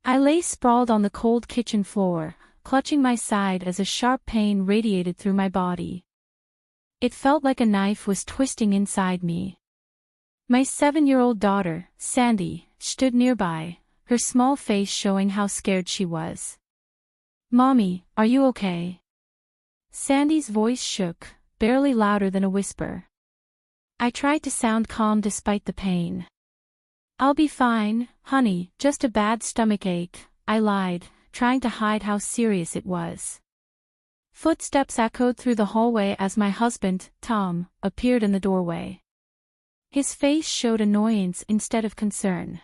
I lay sprawled on the cold kitchen floor, clutching my side as a sharp pain radiated through my body. It felt like a knife was twisting inside me. My 7-year-old daughter, Sandy, stood nearby, her small face showing how scared she was. "Mommy, are you okay?" Sandy's voice shook, barely louder than a whisper. I tried to sound calm despite the pain. "I'll be fine, honey, just a bad stomach ache," I lied, trying to hide how serious it was. Footsteps echoed through the hallway as my husband, Tom, appeared in the doorway. His face showed annoyance instead of concern.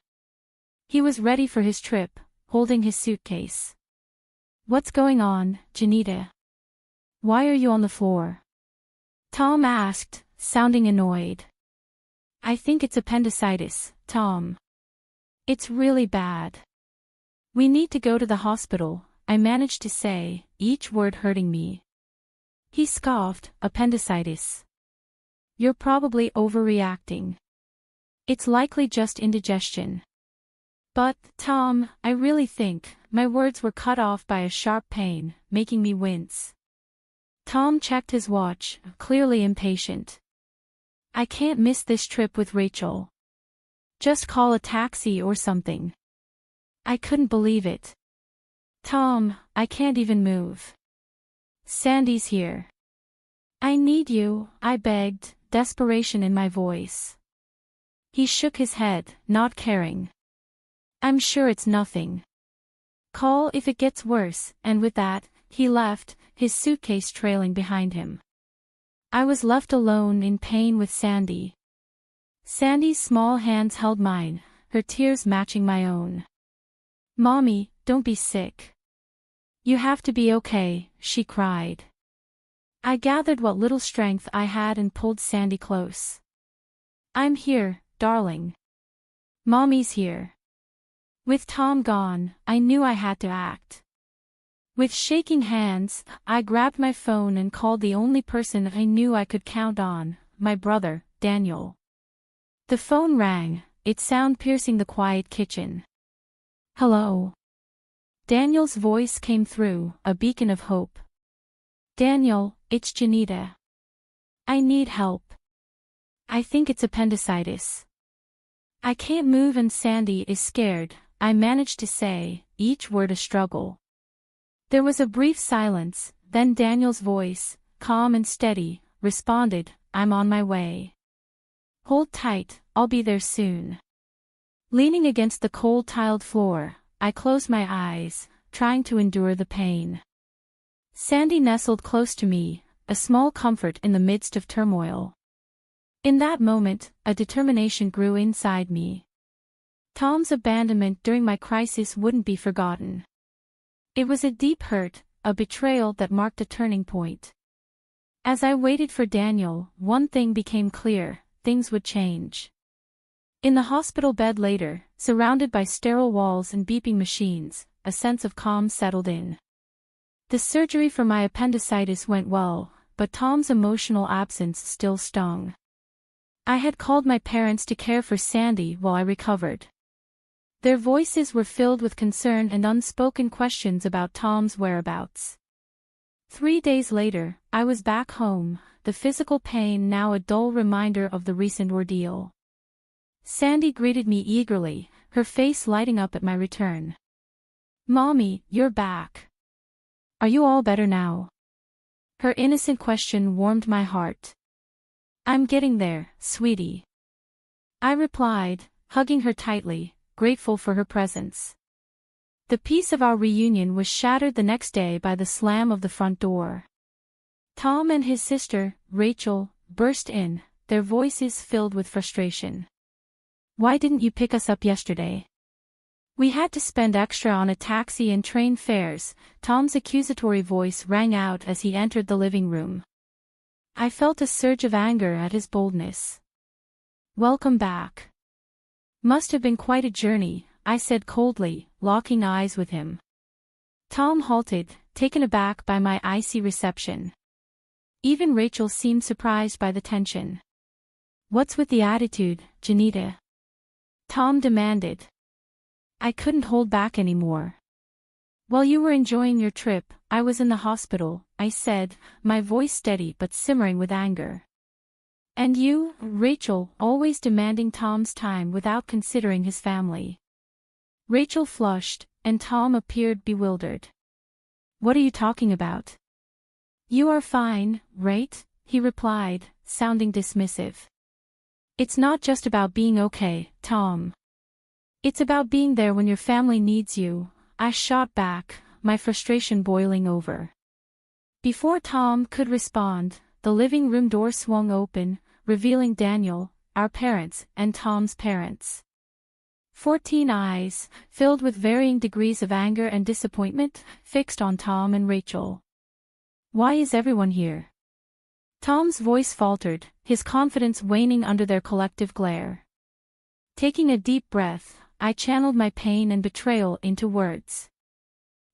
He was ready for his trip, holding his suitcase. "What's going on, Janita? Why are you on the floor?" Tom asked, sounding annoyed. "I think it's appendicitis, Tom. It's really bad. We need to go to the hospital," I managed to say, each word hurting me. He scoffed. "Appendicitis? You're probably overreacting. It's likely just indigestion." "But, Tom, I really think," my words were cut off by a sharp pain, making me wince. Tom checked his watch, clearly impatient. "I can't miss this trip with Rachel. Just call a taxi or something." I couldn't believe it. "Tom, I can't even move. Sandy's here. I need you," I begged, desperation in my voice. He shook his head, not caring. "I'm sure it's nothing. Call if it gets worse," and with that, he left, his suitcase trailing behind him. I was left alone in pain with Sandy. Sandy's small hands held mine, her tears matching my own. "Mommy, don't be sick. You have to be okay," she cried. I gathered what little strength I had and pulled Sandy close. "I'm here, darling. Mommy's here." With Tom gone, I knew I had to act. With shaking hands, I grabbed my phone and called the only person I knew I could count on, my brother, Daniel. The phone rang, its sound piercing the quiet kitchen. "Hello." Daniel's voice came through, a beacon of hope. "Daniel, it's Janita. I need help. I think it's appendicitis. I can't move and Sandy is scared," I managed to say, each word a struggle. There was a brief silence, then Daniel's voice, calm and steady, responded, "I'm on my way. Hold tight, I'll be there soon." Leaning against the cold tiled floor, I closed my eyes, trying to endure the pain. Sandy nestled close to me, a small comfort in the midst of turmoil. In that moment, a determination grew inside me. Tom's abandonment during my crisis wouldn't be forgotten. It was a deep hurt, a betrayal that marked a turning point. As I waited for Daniel, one thing became clear: things would change. In the hospital bed later, surrounded by sterile walls and beeping machines, a sense of calm settled in. The surgery for my appendicitis went well, but Tom's emotional absence still stung. I had called my parents to care for Sandy while I recovered. Their voices were filled with concern and unspoken questions about Tom's whereabouts. 3 days later, I was back home, the physical pain now a dull reminder of the recent ordeal. Sandy greeted me eagerly, her face lighting up at my return. "Mommy, you're back. Are you all better now?" Her innocent question warmed my heart. "I'm getting there, sweetie," I replied, hugging her tightly, grateful for her presence. The peace of our reunion was shattered the next day by the slam of the front door. Tom and his sister, Rachel, burst in, their voices filled with frustration. "Why didn't you pick us up yesterday? We had to spend extra on a taxi and train fares," Tom's accusatory voice rang out as he entered the living room. I felt a surge of anger at his boldness. "Welcome back. Must have been quite a journey," I said coldly, locking eyes with him. Tom halted, taken aback by my icy reception. Even Rachel seemed surprised by the tension. "What's with the attitude, Janita?" Tom demanded. I couldn't hold back anymore. While you were enjoying your trip, I was in the hospital, I said, my voice steady but simmering with anger. And you, Rachel, always demanding Tom's time without considering his family. Rachel flushed, and Tom appeared bewildered. What are you talking about? You are fine, right? He replied, sounding dismissive. It's not just about being okay, Tom. It's about being there when your family needs you, I shot back, my frustration boiling over. Before Tom could respond, the living room door swung open, revealing Daniel, our parents, and Tom's parents. 14 eyes, filled with varying degrees of anger and disappointment, fixed on Tom and Rachel. Why is everyone here? Tom's voice faltered, his confidence waning under their collective glare. Taking a deep breath, I channeled my pain and betrayal into words.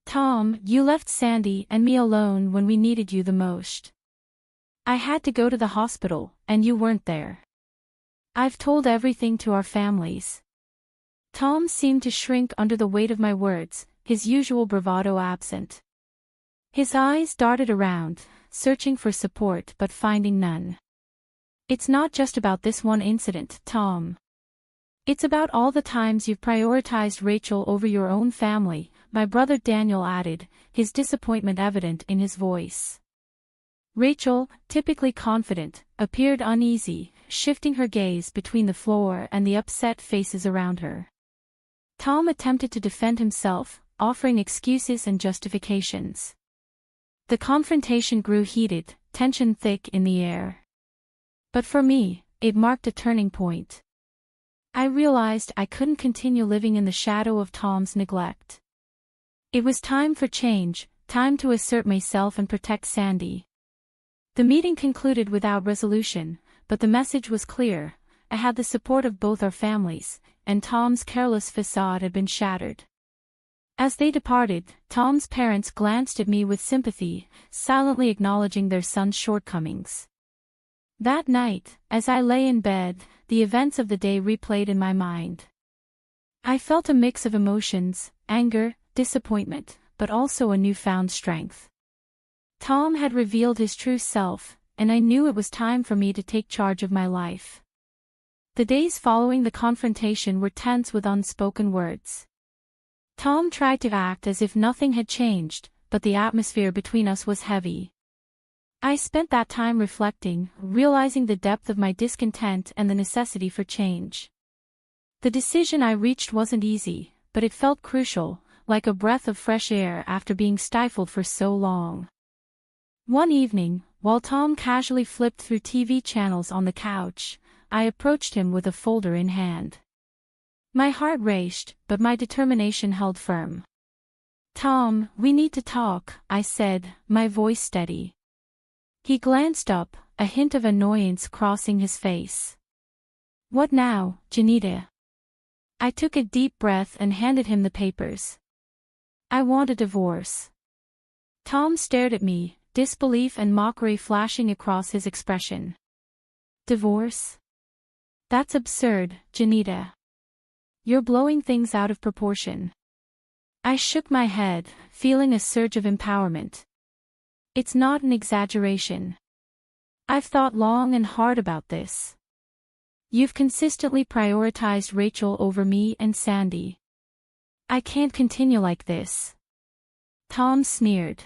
Tom, you left Sandy and me alone when we needed you the most. I had to go to the hospital, and you weren't there. I've told everything to our families. Tom seemed to shrink under the weight of my words, his usual bravado absent. His eyes darted around, searching for support but finding none. It's not just about this one incident, Tom. It's about all the times you've prioritized Rachel over your own family, my brother Daniel added, his disappointment evident in his voice. Rachel, typically confident, appeared uneasy, shifting her gaze between the floor and the upset faces around her. Tom attempted to defend himself, offering excuses and justifications. The confrontation grew heated, tension thick in the air. But for me, it marked a turning point. I realized I couldn't continue living in the shadow of Tom's neglect. It was time for change, time to assert myself and protect Sandy. The meeting concluded without resolution, but the message was clear. I had the support of both our families, and Tom's careless facade had been shattered. As they departed, Tom's parents glanced at me with sympathy, silently acknowledging their son's shortcomings. That night, as I lay in bed, the events of the day replayed in my mind. I felt a mix of emotions, anger, disappointment, but also a newfound strength. Tom had revealed his true self, and I knew it was time for me to take charge of my life. The days following the confrontation were tense with unspoken words. Tom tried to act as if nothing had changed, but the atmosphere between us was heavy. I spent that time reflecting, realizing the depth of my discontent and the necessity for change. The decision I reached wasn't easy, but it felt crucial, like a breath of fresh air after being stifled for so long. One evening, while Tom casually flipped through TV channels on the couch, I approached him with a folder in hand. My heart raced, but my determination held firm. Tom, we need to talk, I said, my voice steady. He glanced up, a hint of annoyance crossing his face. What now, Janita? I took a deep breath and handed him the papers. I want a divorce. Tom stared at me, disbelief and mockery flashing across his expression. Divorce? That's absurd, Janita. You're blowing things out of proportion. I shook my head, feeling a surge of empowerment. It's not an exaggeration. I've thought long and hard about this. You've consistently prioritized Rachel over me and Sandy. I can't continue like this. Tom sneered.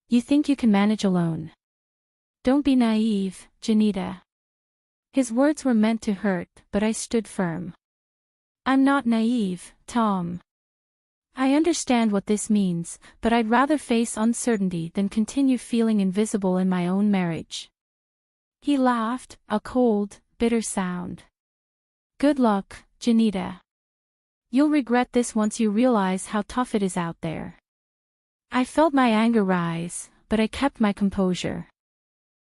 You think you can manage alone? Don't be naive, Janita. His words were meant to hurt, but I stood firm. I'm not naive, Tom. I understand what this means, but I'd rather face uncertainty than continue feeling invisible in my own marriage. He laughed, a cold, bitter sound. Good luck, Janita. You'll regret this once you realize how tough it is out there. I felt my anger rise, but I kept my composure.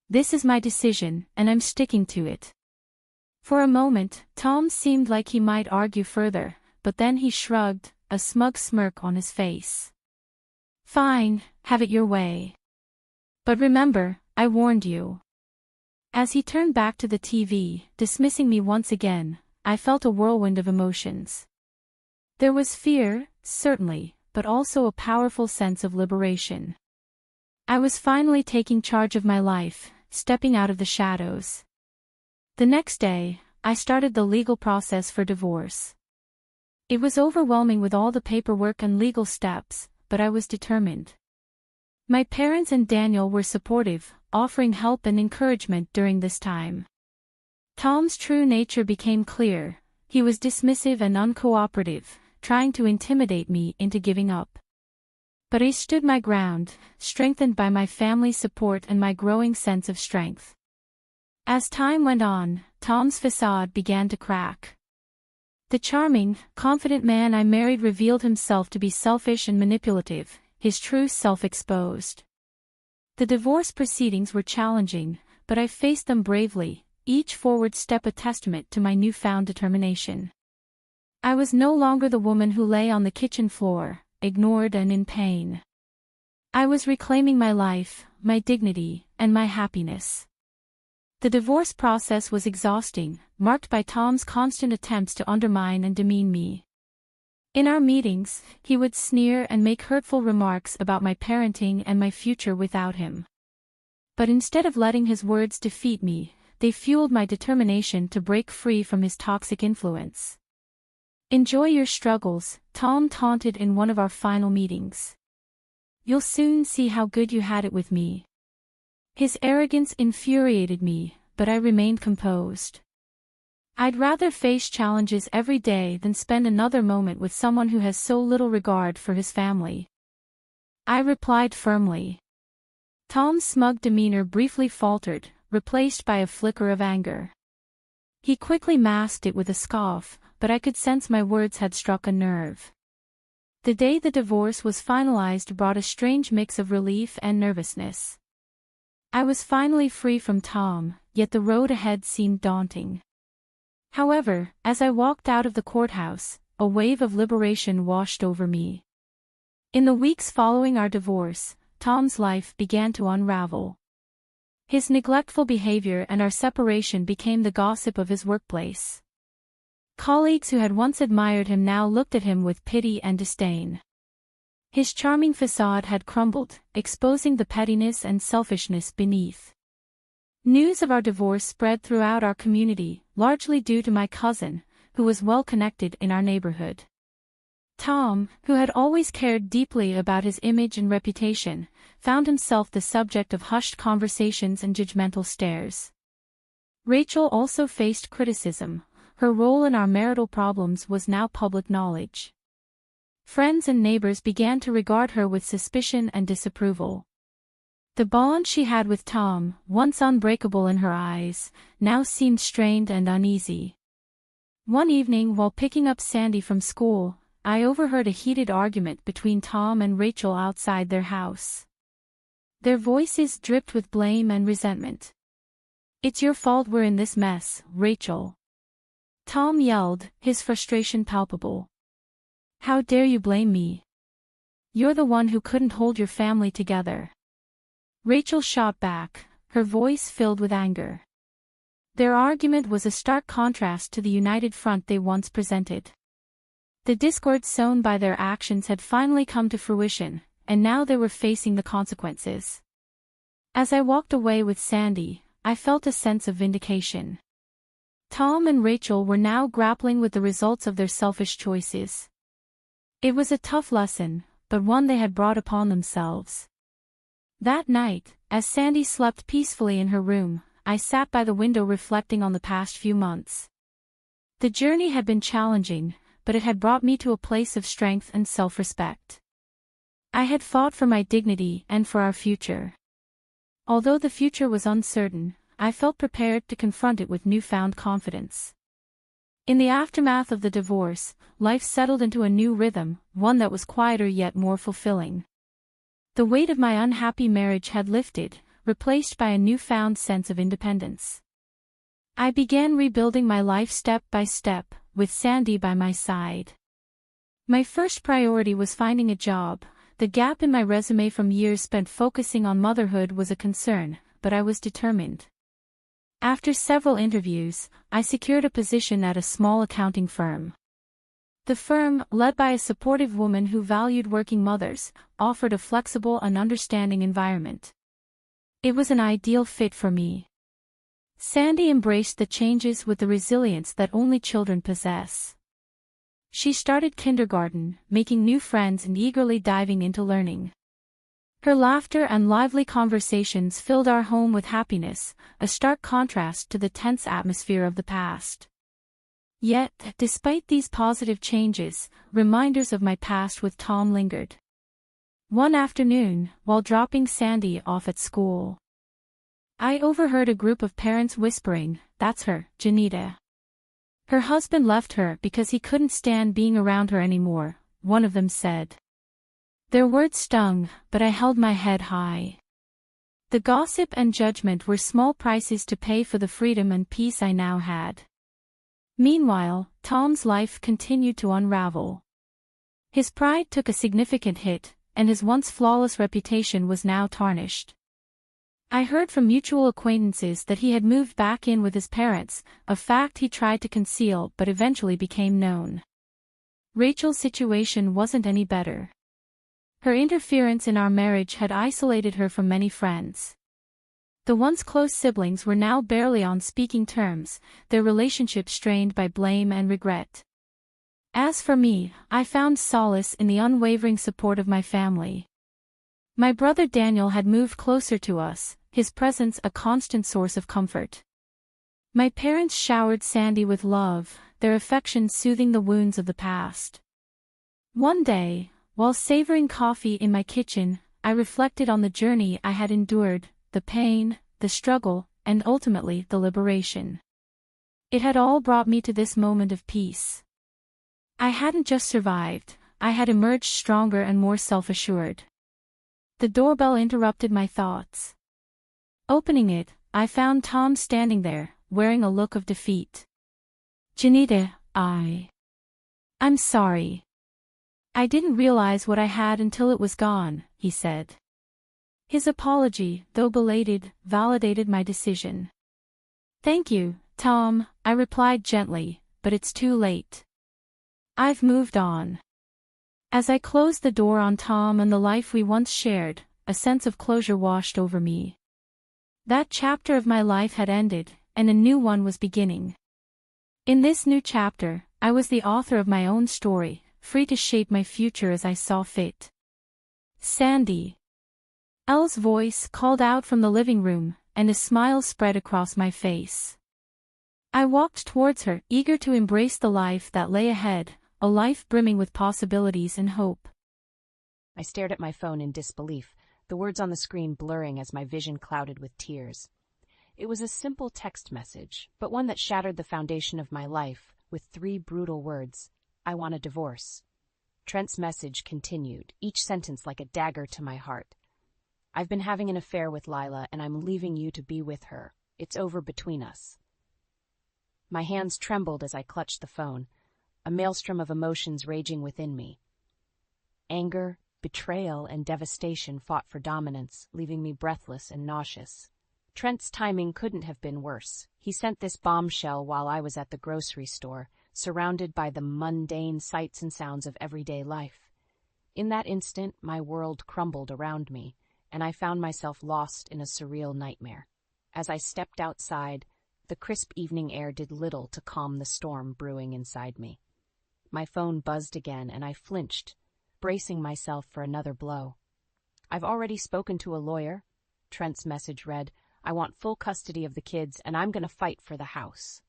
This is my decision, and I'm sticking to it. For a moment, Tom seemed like he might argue further, but then he shrugged, a smug smirk on his face. Fine, have it your way. But remember, I warned you. As he turned back to the TV, dismissing me once again, I felt a whirlwind of emotions. There was fear, certainly, but also a powerful sense of liberation. I was finally taking charge of my life, stepping out of the shadows. The next day, I started the legal process for divorce. It was overwhelming with all the paperwork and legal steps, but I was determined. My parents and Daniel were supportive, offering help and encouragement during this time. Tom's true nature became clear. He was dismissive and uncooperative, trying to intimidate me into giving up. But I stood my ground, strengthened by my family's support and my growing sense of strength. As time went on, Tom's facade began to crack. The charming, confident man I married revealed himself to be selfish and manipulative, his true self exposed. The divorce proceedings were challenging, but I faced them bravely, each forward step a testament to my newfound determination. I was no longer the woman who lay on the kitchen floor, ignored and in pain. I was reclaiming my life, my dignity, and my happiness. The divorce process was exhausting, marked by Tom's constant attempts to undermine and demean me. In our meetings, he would sneer and make hurtful remarks about my parenting and my future without him. But instead of letting his words defeat me, they fueled my determination to break free from his toxic influence. "Enjoy your struggles," Tom taunted in one of our final meetings. "You'll soon see how good you had it with me." His arrogance infuriated me, but I remained composed. I'd rather face challenges every day than spend another moment with someone who has so little regard for his family. I replied firmly. Tom's smug demeanor briefly faltered, replaced by a flicker of anger. He quickly masked it with a scoff, but I could sense my words had struck a nerve. The day the divorce was finalized brought a strange mix of relief and nervousness. I was finally free from Tom, yet the road ahead seemed daunting. However, as I walked out of the courthouse, a wave of liberation washed over me. In the weeks following our divorce, Tom's life began to unravel. His neglectful behavior and our separation became the gossip of his workplace. Colleagues who had once admired him now looked at him with pity and disdain. His charming facade had crumbled, exposing the pettiness and selfishness beneath. News of our divorce spread throughout our community, largely due to my cousin, who was well connected in our neighborhood. Tom, who had always cared deeply about his image and reputation, found himself the subject of hushed conversations and judgmental stares. Rachel also faced criticism. Her role in our marital problems was now public knowledge. Friends and neighbors began to regard her with suspicion and disapproval. The bond she had with Tom, once unbreakable in her eyes, now seemed strained and uneasy. One evening while picking up Sandy from school, I overheard a heated argument between Tom and Rachel outside their house. Their voices dripped with blame and resentment. "It's your fault we're in this mess, Rachel," Tom yelled, his frustration palpable. "How dare you blame me? You're the one who couldn't hold your family together." Rachel shot back, her voice filled with anger. Their argument was a stark contrast to the united front they once presented. The discord sown by their actions had finally come to fruition, and now they were facing the consequences. As I walked away with Sandy, I felt a sense of vindication. Tom and Rachel were now grappling with the results of their selfish choices. It was a tough lesson, but one they had brought upon themselves. That night, as Sandy slept peacefully in her room, I sat by the window reflecting on the past few months. The journey had been challenging, but it had brought me to a place of strength and self-respect. I had fought for my dignity and for our future. Although the future was uncertain, I felt prepared to confront it with newfound confidence. In the aftermath of the divorce, life settled into a new rhythm, one that was quieter yet more fulfilling. The weight of my unhappy marriage had lifted, replaced by a newfound sense of independence. I began rebuilding my life step by step, with Sandy by my side. My first priority was finding a job. The gap in my resume from years spent focusing on motherhood was a concern, but I was determined. After several interviews, I secured a position at a small accounting firm. The firm, led by a supportive woman who valued working mothers, offered a flexible and understanding environment. It was an ideal fit for me. Sandy embraced the changes with the resilience that only children possess. She started kindergarten, making new friends and eagerly diving into learning. Her laughter and lively conversations filled our home with happiness, a stark contrast to the tense atmosphere of the past. Yet, despite these positive changes, reminders of my past with Tom lingered. One afternoon, while dropping Sandy off at school, I overheard a group of parents whispering, "That's her, Janita. Her husband left her because he couldn't stand being around her anymore," one of them said. Their words stung, but I held my head high. The gossip and judgment were small prices to pay for the freedom and peace I now had. Meanwhile, Tom's life continued to unravel. His pride took a significant hit, and his once flawless reputation was now tarnished. I heard from mutual acquaintances that he had moved back in with his parents, a fact he tried to conceal but eventually became known. Rachel's situation wasn't any better. Her interference in our marriage had isolated her from many friends. The once close siblings were now barely on speaking terms, their relationship strained by blame and regret. As for me, I found solace in the unwavering support of my family. My brother Daniel had moved closer to us, his presence a constant source of comfort. My parents showered Sandy with love, their affection soothing the wounds of the past. One day, while savoring coffee in my kitchen, I reflected on the journey I had endured, the pain, the struggle, and ultimately the liberation. It had all brought me to this moment of peace. I hadn't just survived, I had emerged stronger and more self-assured. The doorbell interrupted my thoughts. Opening it, I found Tom standing there, wearing a look of defeat. "Janita, I'm sorry. I didn't realize what I had until it was gone," he said. His apology, though belated, validated my decision. "Thank you, Tom," I replied gently, "but it's too late. I've moved on." As I closed the door on Tom and the life we once shared, a sense of closure washed over me. That chapter of my life had ended, and a new one was beginning. In this new chapter, I was the author of my own story, free to shape my future as I saw fit. "Sandy." Elle's voice called out from the living room, and a smile spread across my face. I walked towards her, eager to embrace the life that lay ahead, a life brimming with possibilities and hope. I stared at my phone in disbelief, the words on the screen blurring as my vision clouded with tears. It was a simple text message, but one that shattered the foundation of my life, with 3 brutal words: "I want a divorce." Trent's message continued, each sentence like a dagger to my heart. "I've been having an affair with Lila, and I'm leaving you to be with her. It's over between us." My hands trembled as I clutched the phone, a maelstrom of emotions raging within me. Anger, betrayal, and devastation fought for dominance, leaving me breathless and nauseous. Trent's timing couldn't have been worse. He sent this bombshell while I was at the grocery store, surrounded by the mundane sights and sounds of everyday life. In that instant, my world crumbled around me, and I found myself lost in a surreal nightmare. As I stepped outside, the crisp evening air did little to calm the storm brewing inside me. My phone buzzed again, and I flinched, bracing myself for another blow. "I've already spoken to a lawyer," Trent's message read. "I want full custody of the kids, and I'm going to fight for the house."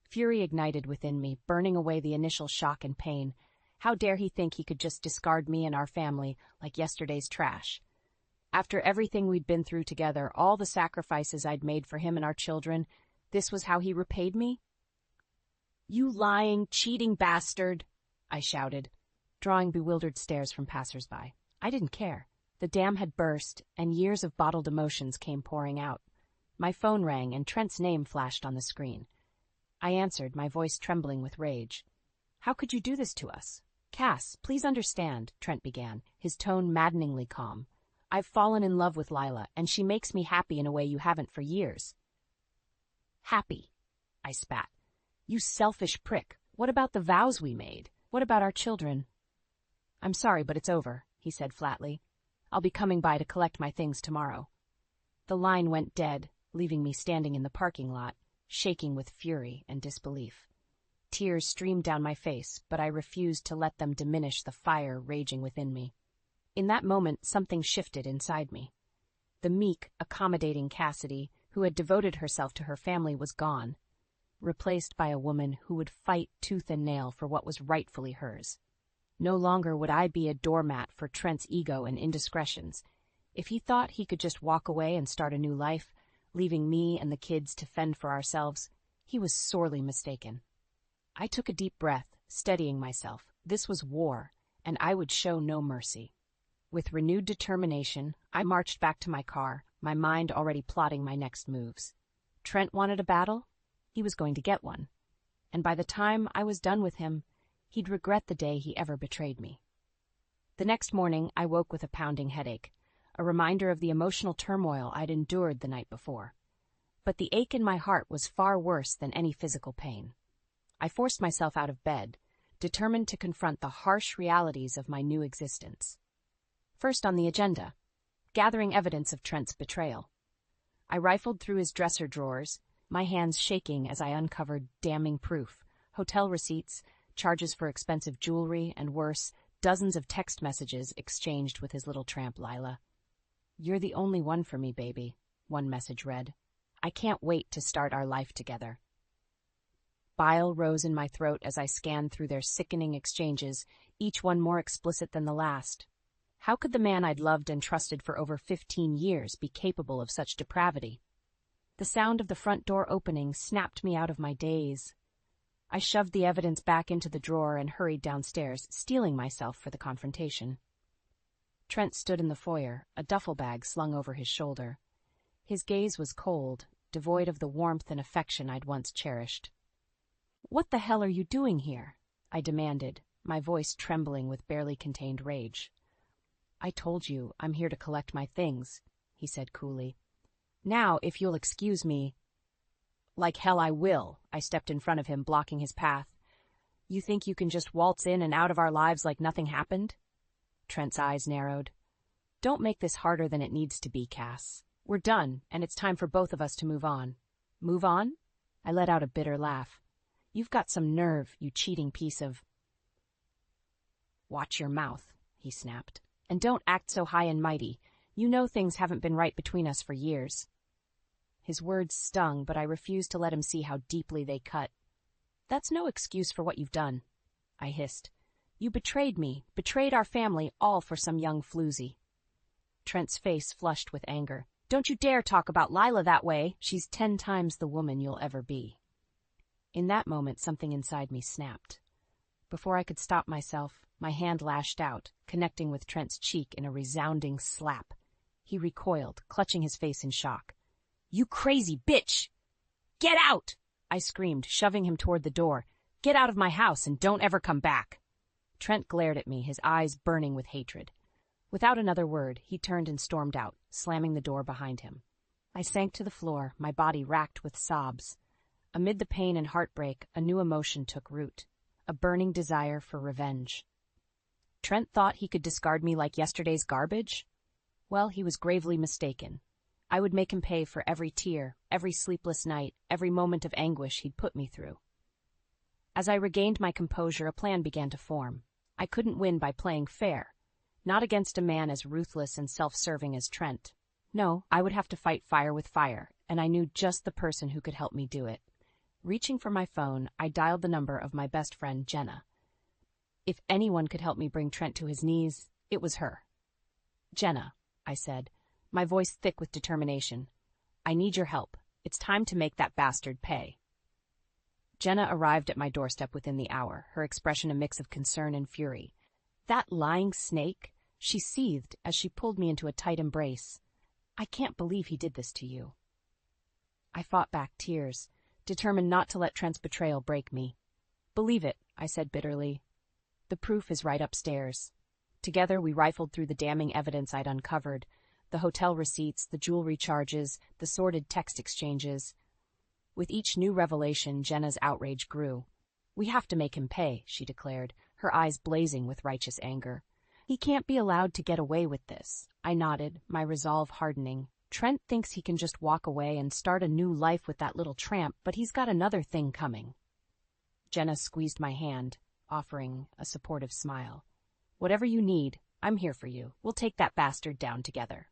Fury ignited within me, burning away the initial shock and pain. How dare he think he could just discard me and our family like yesterday's trash? After everything we'd been through together, all the sacrifices I'd made for him and our children, this was how he repaid me? "You lying, cheating bastard!" I shouted, drawing bewildered stares from passers-by. I didn't care. The dam had burst, and years of bottled emotions came pouring out. My phone rang, and Trent's name flashed on the screen. I answered, my voice trembling with rage. "How could you do this to us?" "Cass, please understand," Trent began, his tone maddeningly calm. "I've fallen in love with Lila, and she makes me happy in a way you haven't for years." "Happy?" I spat. "You selfish prick. What about the vows we made?" What about our children? I'm sorry, but it's over, he said flatly. I'll be coming by to collect my things tomorrow. The line went dead, leaving me standing in the parking lot, shaking with fury and disbelief. Tears streamed down my face, but I refused to let them diminish the fire raging within me. In that moment, something shifted inside me. The meek, accommodating Cassidy, who had devoted herself to her family, was gone, replaced by a woman who would fight tooth and nail for what was rightfully hers. No longer would I be a doormat for Trent's ego and indiscretions. If he thought he could just walk away and start a new life, leaving me and the kids to fend for ourselves, he was sorely mistaken. I took a deep breath, steadying myself. This was war, and I would show no mercy. With renewed determination, I marched back to my car, my mind already plotting my next moves. Trent wanted a battle? He was going to get one. And by the time I was done with him, he'd regret the day he ever betrayed me. The next morning, I woke with a pounding headache, a reminder of the emotional turmoil I'd endured the night before. But the ache in my heart was far worse than any physical pain. I forced myself out of bed, determined to confront the harsh realities of my new existence. First on the agenda, gathering evidence of Trent's betrayal. I rifled through his dresser drawers, my hands shaking as I uncovered damning proof, hotel receipts, charges for expensive jewelry, and worse, dozens of text messages exchanged with his little tramp Lila. "You're the only one for me, baby," one message read. "I can't wait to start our life together." Bile rose in my throat as I scanned through their sickening exchanges, each one more explicit than the last. How could the man I'd loved and trusted for over 15 years be capable of such depravity? The sound of the front door opening snapped me out of my daze. I shoved the evidence back into the drawer and hurried downstairs, steeling myself for the confrontation. Trent stood in the foyer, a duffel bag slung over his shoulder. His gaze was cold, devoid of the warmth and affection I'd once cherished. "What the hell are you doing here?" I demanded, my voice trembling with barely contained rage. "I told you, I'm here to collect my things," he said coolly. "Now, if you'll excuse me—" "Like hell I will," I stepped in front of him, blocking his path. "You think you can just waltz in and out of our lives like nothing happened?" Trent's eyes narrowed. "Don't make this harder than it needs to be, Cass. We're done, and it's time for both of us to move on." "Move on?" I let out a bitter laugh. "You've got some nerve, you cheating piece of—" "Watch your mouth," he snapped. "And don't act so high and mighty. You know things haven't been right between us for years." His words stung, but I refused to let him see how deeply they cut. "That's no excuse for what you've done," I hissed. "You betrayed me, betrayed our family, all for some young floozy." Trent's face flushed with anger. "Don't you dare talk about Lila that way. She's 10 times the woman you'll ever be." In that moment, something inside me snapped. Before I could stop myself, my hand lashed out, connecting with Trent's cheek in a resounding slap. He recoiled, clutching his face in shock. "You crazy bitch! Get out!" I screamed, shoving him toward the door. "Get out of my house and don't ever come back." Trent glared at me, his eyes burning with hatred. Without another word, he turned and stormed out, slamming the door behind him. I sank to the floor, my body racked with sobs. Amid the pain and heartbreak, a new emotion took root, a burning desire for revenge. Trent thought he could discard me like yesterday's garbage? Well, he was gravely mistaken. I would make him pay for every tear, every sleepless night, every moment of anguish he'd put me through. As I regained my composure, a plan began to form. I couldn't win by playing fair, not against a man as ruthless and self-serving as Trent. No, I would have to fight fire with fire, and I knew just the person who could help me do it. Reaching for my phone, I dialed the number of my best friend, Jenna. If anyone could help me bring Trent to his knees, it was her. "Jenna," I said, my voice thick with determination, "I need your help. It's time to make that bastard pay." Jenna arrived at my doorstep within the hour, her expression a mix of concern and fury. "That lying snake," she seethed as she pulled me into a tight embrace. "I can't believe he did this to you." I fought back tears, determined not to let Trent's betrayal break me. "Believe it," I said bitterly. "The proof is right upstairs." Together we rifled through the damning evidence I'd uncovered, the hotel receipts, the jewelry charges, the sordid text exchanges. With each new revelation, Jenna's outrage grew. "We have to make him pay," she declared, her eyes blazing with righteous anger. "He can't be allowed to get away with this." I nodded, my resolve hardening. "Trent thinks he can just walk away and start a new life with that little tramp, but he's got another thing coming." Jenna squeezed my hand, offering a supportive smile. "Whatever you need, I'm here for you. We'll take that bastard down together."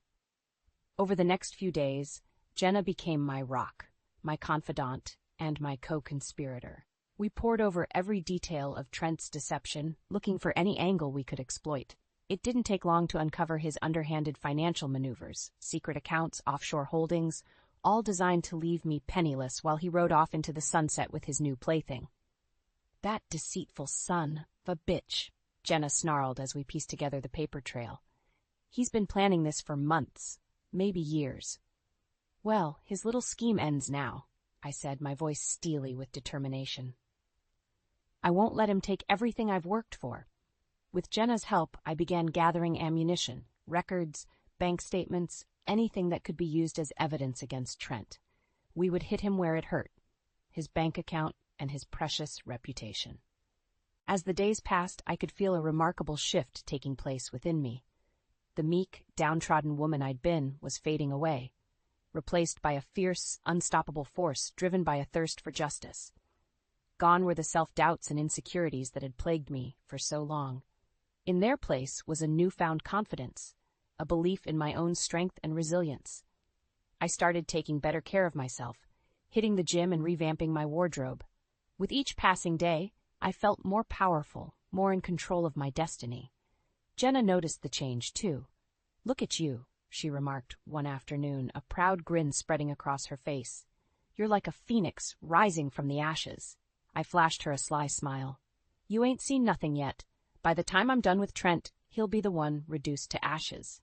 Over the next few days, Jenna became my rock, my confidant, and my co-conspirator. We pored over every detail of Trent's deception, looking for any angle we could exploit. It didn't take long to uncover his underhanded financial maneuvers, secret accounts, offshore holdings, all designed to leave me penniless while he rode off into the sunset with his new plaything. "That deceitful son of a bitch," Jenna snarled as we pieced together the paper trail. "He's been planning this for months, maybe years." "Well, his little scheme ends now," I said, my voice steely with determination. "I won't let him take everything I've worked for." With Jenna's help, I began gathering ammunition, records, bank statements, anything that could be used as evidence against Trent. We would hit him where it hurt, his bank account and his precious reputation. As the days passed, I could feel a remarkable shift taking place within me. The meek, downtrodden woman I'd been was fading away, replaced by a fierce, unstoppable force driven by a thirst for justice. Gone were the self-doubts and insecurities that had plagued me for so long. In their place was a newfound confidence, a belief in my own strength and resilience. I started taking better care of myself, hitting the gym and revamping my wardrobe. With each passing day, I felt more powerful, more in control of my destiny. Jenna noticed the change, too. "Look at you," she remarked one afternoon, a proud grin spreading across her face. "You're like a phoenix rising from the ashes." I flashed her a sly smile. "You ain't seen nothing yet. By the time I'm done with Trent, he'll be the one reduced to ashes."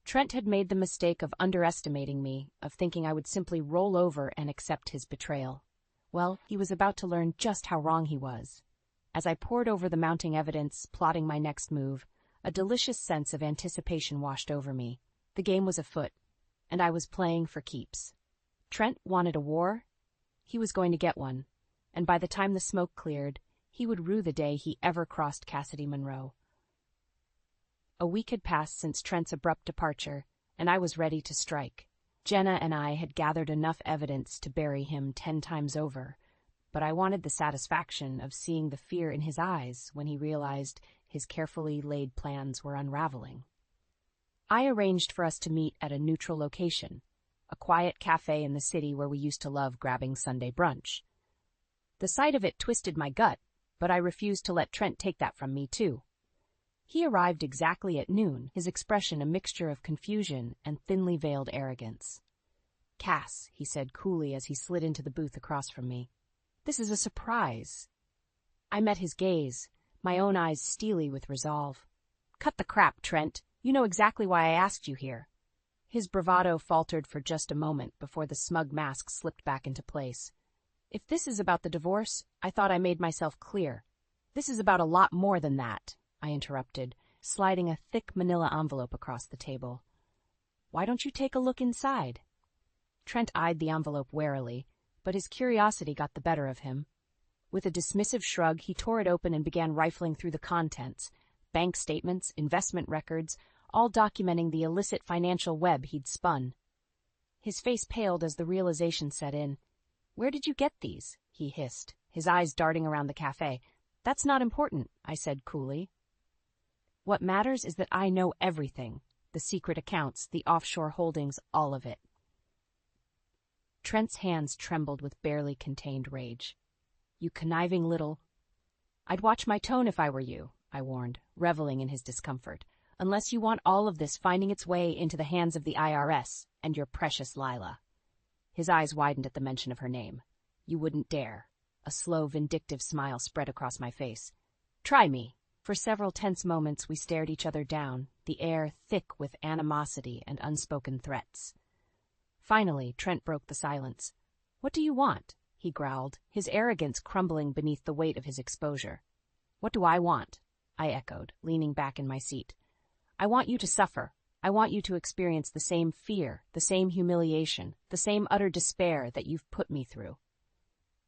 Trent had made the mistake of underestimating me, of thinking I would simply roll over and accept his betrayal. Well, he was about to learn just how wrong he was. As I pored over the mounting evidence, plotting my next move, a delicious sense of anticipation washed over me. The game was afoot, and I was playing for keeps. Trent wanted a war. He was going to get one, and by the time the smoke cleared, he would rue the day he ever crossed Cassidy Monroe. A week had passed since Trent's abrupt departure, and I was ready to strike. Jenna and I had gathered enough evidence to bury him 10 times over, but I wanted the satisfaction of seeing the fear in his eyes when he realized his carefully laid plans were unraveling. I arranged for us to meet at a neutral location, a quiet cafe in the city where we used to love grabbing Sunday brunch. The sight of it twisted my gut, but I refused to let Trent take that from me, too. He arrived exactly at noon, his expression a mixture of confusion and thinly veiled arrogance. "Cass," he said coolly as he slid into the booth across from me. "This is a surprise." I met his gaze, my own eyes steely with resolve. "Cut the crap, Trent. You know exactly why I asked you here." His bravado faltered for just a moment before the smug mask slipped back into place. "If this is about the divorce, I thought I made myself clear. This is about a lot more than that," I interrupted, sliding a thick manila envelope across the table. "Why don't you take a look inside?" Trent eyed the envelope warily, but his curiosity got the better of him. With a dismissive shrug, he tore it open and began rifling through the contents, bank statements, investment records, all documenting the illicit financial web he'd spun. His face paled as the realization set in. "Where did you get these?" he hissed, his eyes darting around the cafe. "That's not important," I said coolly. "What matters is that I know everything, the secret accounts, the offshore holdings, all of it." Trent's hands trembled with barely contained rage. "You conniving little—" "I'd watch my tone if I were you," I warned, reveling in his discomfort, "unless you want all of this finding its way into the hands of the IRS and your precious Lila." His eyes widened at the mention of her name. "You wouldn't dare." A slow, vindictive smile spread across my face. "Try me." For several tense moments we stared each other down, the air thick with animosity and unspoken threats. Finally, Trent broke the silence. "What do you want?" he growled, his arrogance crumbling beneath the weight of his exposure. "What do I want?" I echoed, leaning back in my seat. "I want you to suffer. I want you to experience the same fear, the same humiliation, the same utter despair that you've put me through."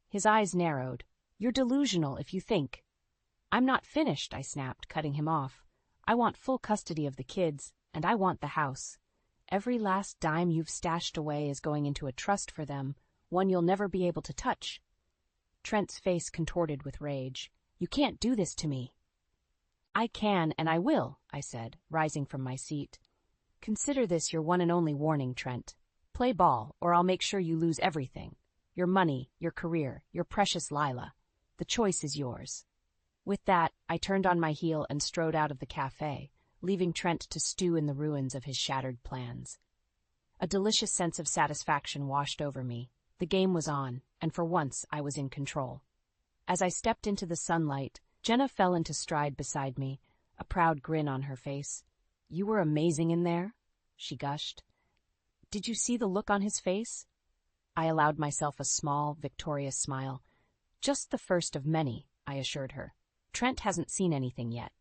His eyes narrowed. "You're delusional if you think—" I'm not finished, I snapped, cutting him off. I want full custody of the kids, and I want the house. Every last dime you've stashed away is going into a trust for them, one you'll never be able to touch. Trent's face contorted with rage. You can't do this to me. I can, and I will, I said, rising from my seat. Consider this your one and only warning, Trent. Play ball, or I'll make sure you lose everything. Your money, your career, your precious Lila. The choice is yours. With that, I turned on my heel and strode out of the cafe, leaving Trent to stew in the ruins of his shattered plans. A delicious sense of satisfaction washed over me. The game was on, and for once I was in control. As I stepped into the sunlight, Jenna fell into stride beside me, a proud grin on her face. You were amazing in there, she gushed. Did you see the look on his face? I allowed myself a small, victorious smile. Just the first of many, I assured her. Trent hasn't seen anything yet.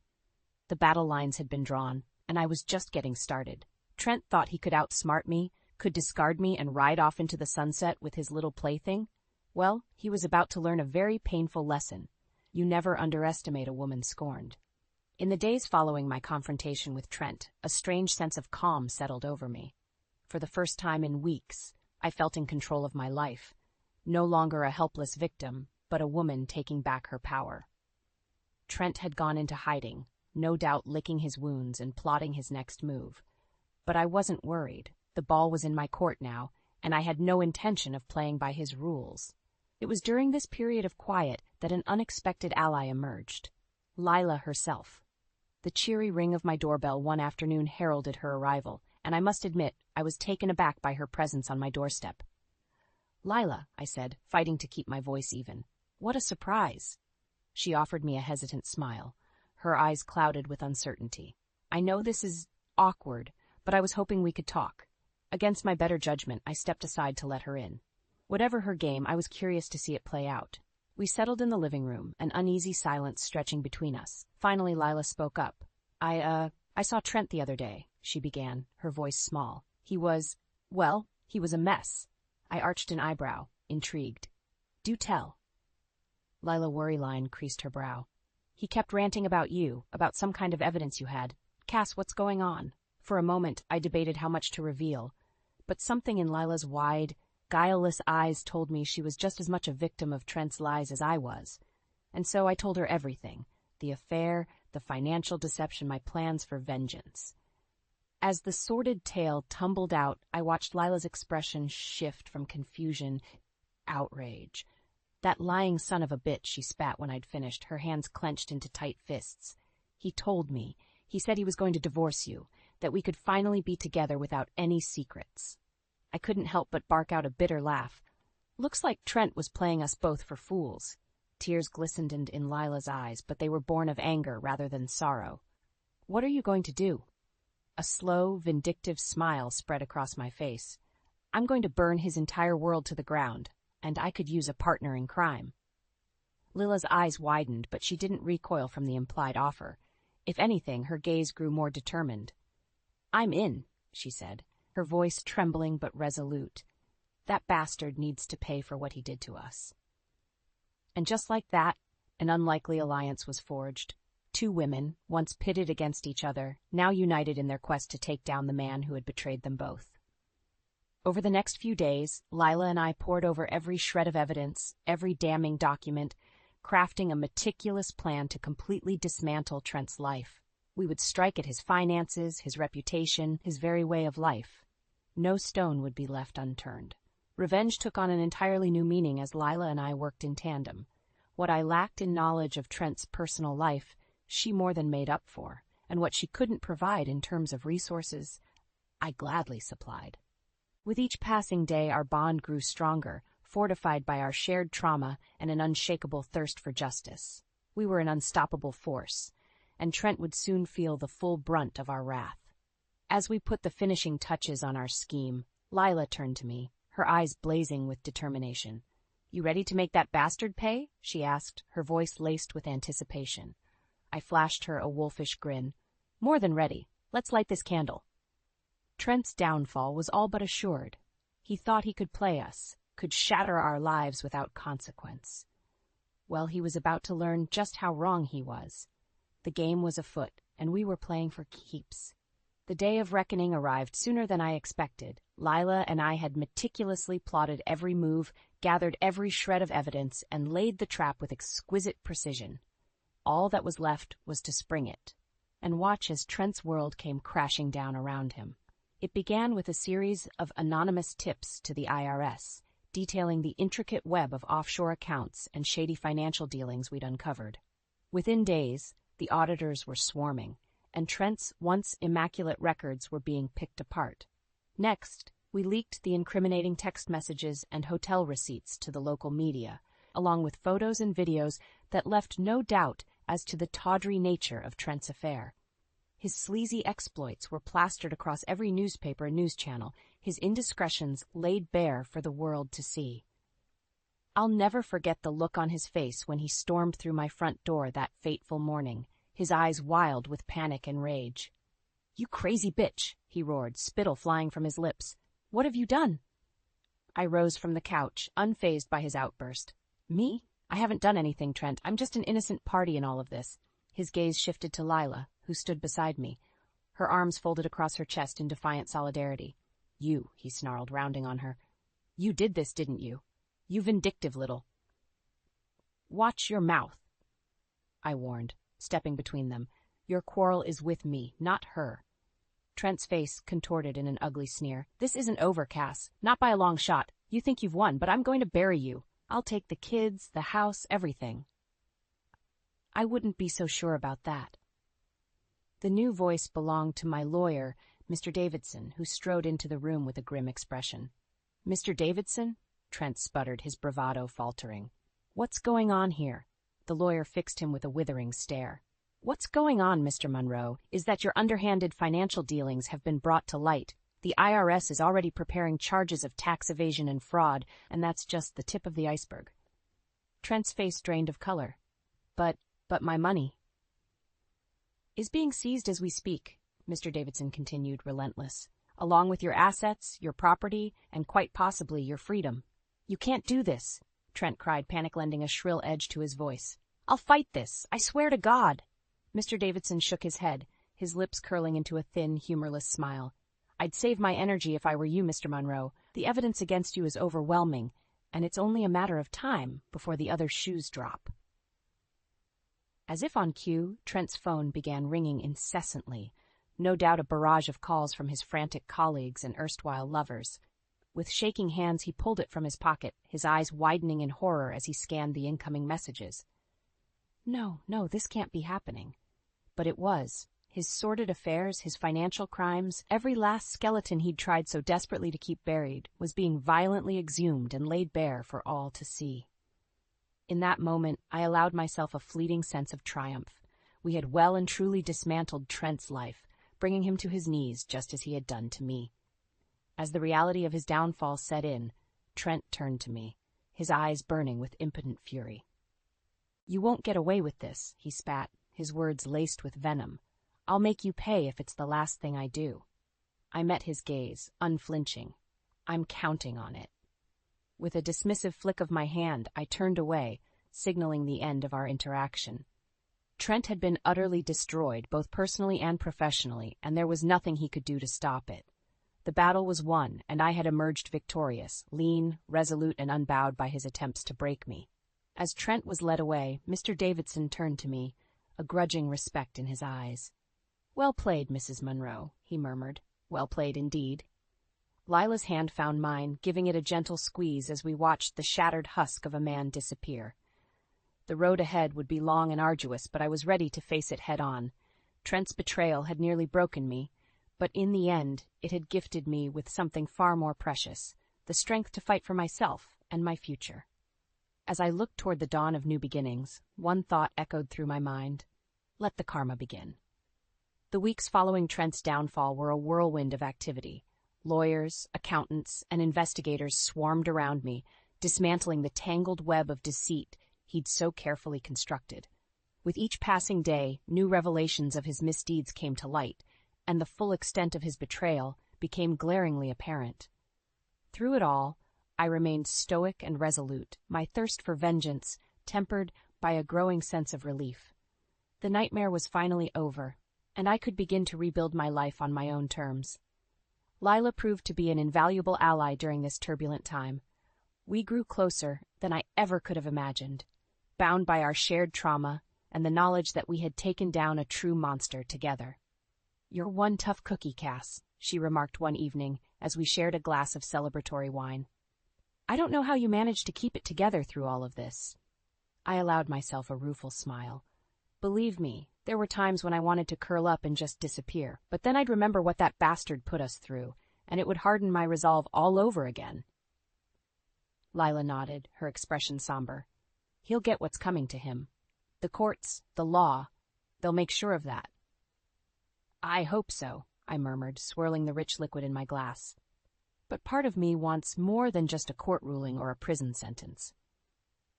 The battle lines had been drawn, and I was just getting started. Trent thought he could outsmart me, could discard me and ride off into the sunset with his little plaything. Well, he was about to learn a very painful lesson. You never underestimate a woman scorned. In the days following my confrontation with Trent, a strange sense of calm settled over me. For the first time in weeks, I felt in control of my life. No longer a helpless victim, but a woman taking back her power. Trent had gone into hiding, no doubt licking his wounds and plotting his next move. But I wasn't worried. The ball was in my court now, and I had no intention of playing by his rules. It was during this period of quiet that an unexpected ally emerged. Lila herself. The cheery ring of my doorbell one afternoon heralded her arrival, and I must admit I was taken aback by her presence on my doorstep. Lila, I said, fighting to keep my voice even. What a surprise. She offered me a hesitant smile. Her eyes clouded with uncertainty. I know this is awkward, but I was hoping we could talk. Against my better judgment, I stepped aside to let her in. Whatever her game, I was curious to see it play out. We settled in the living room, an uneasy silence stretching between us. Finally, Lila spoke up. I saw Trent the other day, she began, her voice small. He was a mess. I arched an eyebrow, intrigued. Do tell. Lila Worryline creased her brow. He kept ranting about you, about some kind of evidence you had. Cass, what's going on? For a moment, I debated how much to reveal, but something in Lila's wide, guileless eyes told me she was just as much a victim of Trent's lies as I was. And so I told her everything, the affair, the financial deception, my plans for vengeance. As the sordid tale tumbled out, I watched Lila's expression shift from confusion, outrage. That lying son of a bitch, she spat when I'd finished, her hands clenched into tight fists. He told me. He said he was going to divorce you, that we could finally be together without any secrets. I couldn't help but bark out a bitter laugh. Looks like Trent was playing us both for fools. Tears glistened in Lila's eyes, but they were born of anger rather than sorrow. What are you going to do? A slow, vindictive smile spread across my face. I'm going to burn his entire world to the ground, and I could use a partner in crime. Lila's eyes widened, but she didn't recoil from the implied offer. If anything, her gaze grew more determined. I'm in, she said, her voice trembling but resolute. That bastard needs to pay for what he did to us. And just like that, an unlikely alliance was forged. Two women, once pitted against each other, now united in their quest to take down the man who had betrayed them both. Over the next few days, Lila and I pored over every shred of evidence, every damning document, crafting a meticulous plan to completely dismantle Trent's life. We would strike at his finances, his reputation, his very way of life. No stone would be left unturned. Revenge took on an entirely new meaning as Lila and I worked in tandem. What I lacked in knowledge of Trent's personal life, she more than made up for, and what she couldn't provide in terms of resources, I gladly supplied. With each passing day, our bond grew stronger, fortified by our shared trauma and an unshakable thirst for justice. We were an unstoppable force, and Trent would soon feel the full brunt of our wrath. As we put the finishing touches on our scheme, Lila turned to me, her eyes blazing with determination. You ready to make that bastard pay? She asked, her voice laced with anticipation. I flashed her a wolfish grin. More than ready. Let's light this candle. Trent's downfall was all but assured. He thought he could play us, could shatter our lives without consequence. Well, he was about to learn just how wrong he was. The game was afoot, and we were playing for keeps. The day of reckoning arrived sooner than I expected. Lila and I had meticulously plotted every move, gathered every shred of evidence, and laid the trap with exquisite precision. All that was left was to spring it, and watch as Trent's world came crashing down around him. It began with a series of anonymous tips to the IRS, detailing the intricate web of offshore accounts and shady financial dealings we'd uncovered. Within days, the auditors were swarming, and Trent's once immaculate records were being picked apart. Next, we leaked the incriminating text messages and hotel receipts to the local media, along with photos and videos that left no doubt as to the tawdry nature of Trent's affair. His sleazy exploits were plastered across every newspaper and news channel, his indiscretions laid bare for the world to see. I'll never forget the look on his face when he stormed through my front door that fateful morning, his eyes wild with panic and rage. "You crazy bitch," he roared, spittle flying from his lips. "What have you done?" I rose from the couch, unfazed by his outburst. "Me? I haven't done anything, Trent. I'm just an innocent party in all of this." His gaze shifted to Lila, who stood beside me, her arms folded across her chest in defiant solidarity. "You," he snarled, rounding on her. "You did this, didn't you? You vindictive little—" "Watch your mouth," I warned, stepping between them. "Your quarrel is with me, not her." Trent's face contorted in an ugly sneer. "This isn't over, Cass. Not by a long shot. You think you've won, but I'm going to bury you. I'll take the kids, the house, everything." I wouldn't be so sure about that. The new voice belonged to my lawyer, Mr. Davidson, who strode into the room with a grim expression. "Mr. Davidson?" Trent sputtered, his bravado faltering. "What's going on here?" The lawyer fixed him with a withering stare. "What's going on, Mr. Monroe, is that your underhanded financial dealings have been brought to light. The IRS is already preparing charges of tax evasion and fraud, and that's just the tip of the iceberg." Trent's face drained of color. But my money is being seized as we speak," Mr. Davidson continued, relentless, "along with your assets, your property, and quite possibly your freedom." "You can't do this," Trent cried, panic lending a shrill edge to his voice. "I'll fight this. I swear to God." Mr. Davidson shook his head, his lips curling into a thin, humorless smile. "I'd save my energy if I were you, Mr. Monroe. The evidence against you is overwhelming, and it's only a matter of time before the other shoes drop." As if on cue, Trent's phone began ringing incessantly, no doubt a barrage of calls from his frantic colleagues and erstwhile lovers. With shaking hands, he pulled it from his pocket, his eyes widening in horror as he scanned the incoming messages. No, this can't be happening. But it was. His sordid affairs, his financial crimes, every last skeleton he'd tried so desperately to keep buried, was being violently exhumed and laid bare for all to see. In that moment, I allowed myself a fleeting sense of triumph. We had well and truly dismantled Trent's life, bringing him to his knees just as he had done to me. As the reality of his downfall set in, Trent turned to me, his eyes burning with impotent fury. "You won't get away with this," he spat, his words laced with venom. "I'll make you pay if it's the last thing I do." I met his gaze, unflinching. "I'm counting on it." With a dismissive flick of my hand, I turned away, signaling the end of our interaction. Trent had been utterly destroyed, both personally and professionally, and there was nothing he could do to stop it. The battle was won, and I had emerged victorious, lean, resolute, and unbowed by his attempts to break me. As Trent was led away, Mr. Davidson turned to me, a grudging respect in his eyes. "Well played, Mrs. Monroe," he murmured. "Well played indeed." Lila's hand found mine, giving it a gentle squeeze as we watched the shattered husk of a man disappear. The road ahead would be long and arduous, but I was ready to face it head-on. Trent's betrayal had nearly broken me, but in the end it had gifted me with something far more precious, the strength to fight for myself and my future. As I looked toward the dawn of new beginnings, one thought echoed through my mind: let the karma begin. The weeks following Trent's downfall were a whirlwind of activity. Lawyers, accountants, and investigators swarmed around me, dismantling the tangled web of deceit he'd so carefully constructed. With each passing day, new revelations of his misdeeds came to light, and the full extent of his betrayal became glaringly apparent. Through it all, I remained stoic and resolute, my thirst for vengeance tempered by a growing sense of relief. The nightmare was finally over, and I could begin to rebuild my life on my own terms. Lila proved to be an invaluable ally during this turbulent time. We grew closer than I ever could have imagined, bound by our shared trauma and the knowledge that we had taken down a true monster together. "You're one tough cookie, Cass," she remarked one evening as we shared a glass of celebratory wine. "I don't know how you managed to keep it together through all of this." I allowed myself a rueful smile. Believe me, there were times when I wanted to curl up and just disappear, but then I'd remember what that bastard put us through, and it would harden my resolve all over again. Lila nodded, her expression somber. "He'll get what's coming to him. The courts, the law, they'll make sure of that." "I hope so," I murmured, swirling the rich liquid in my glass. But part of me wants more than just a court ruling or a prison sentence.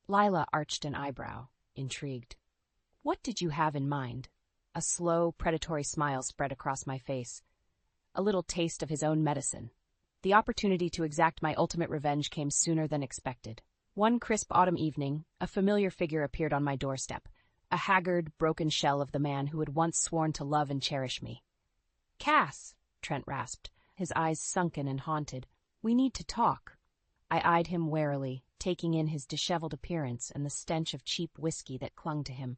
Lila arched an eyebrow, intrigued. "What did you have in mind?" A slow, predatory smile spread across my face. A little taste of his own medicine. The opportunity to exact my ultimate revenge came sooner than expected. One crisp autumn evening, a familiar figure appeared on my doorstep, a haggard, broken shell of the man who had once sworn to love and cherish me. "Cass," Trent rasped, his eyes sunken and haunted. "We need to talk." I eyed him warily, taking in his disheveled appearance and the stench of cheap whiskey that clung to him.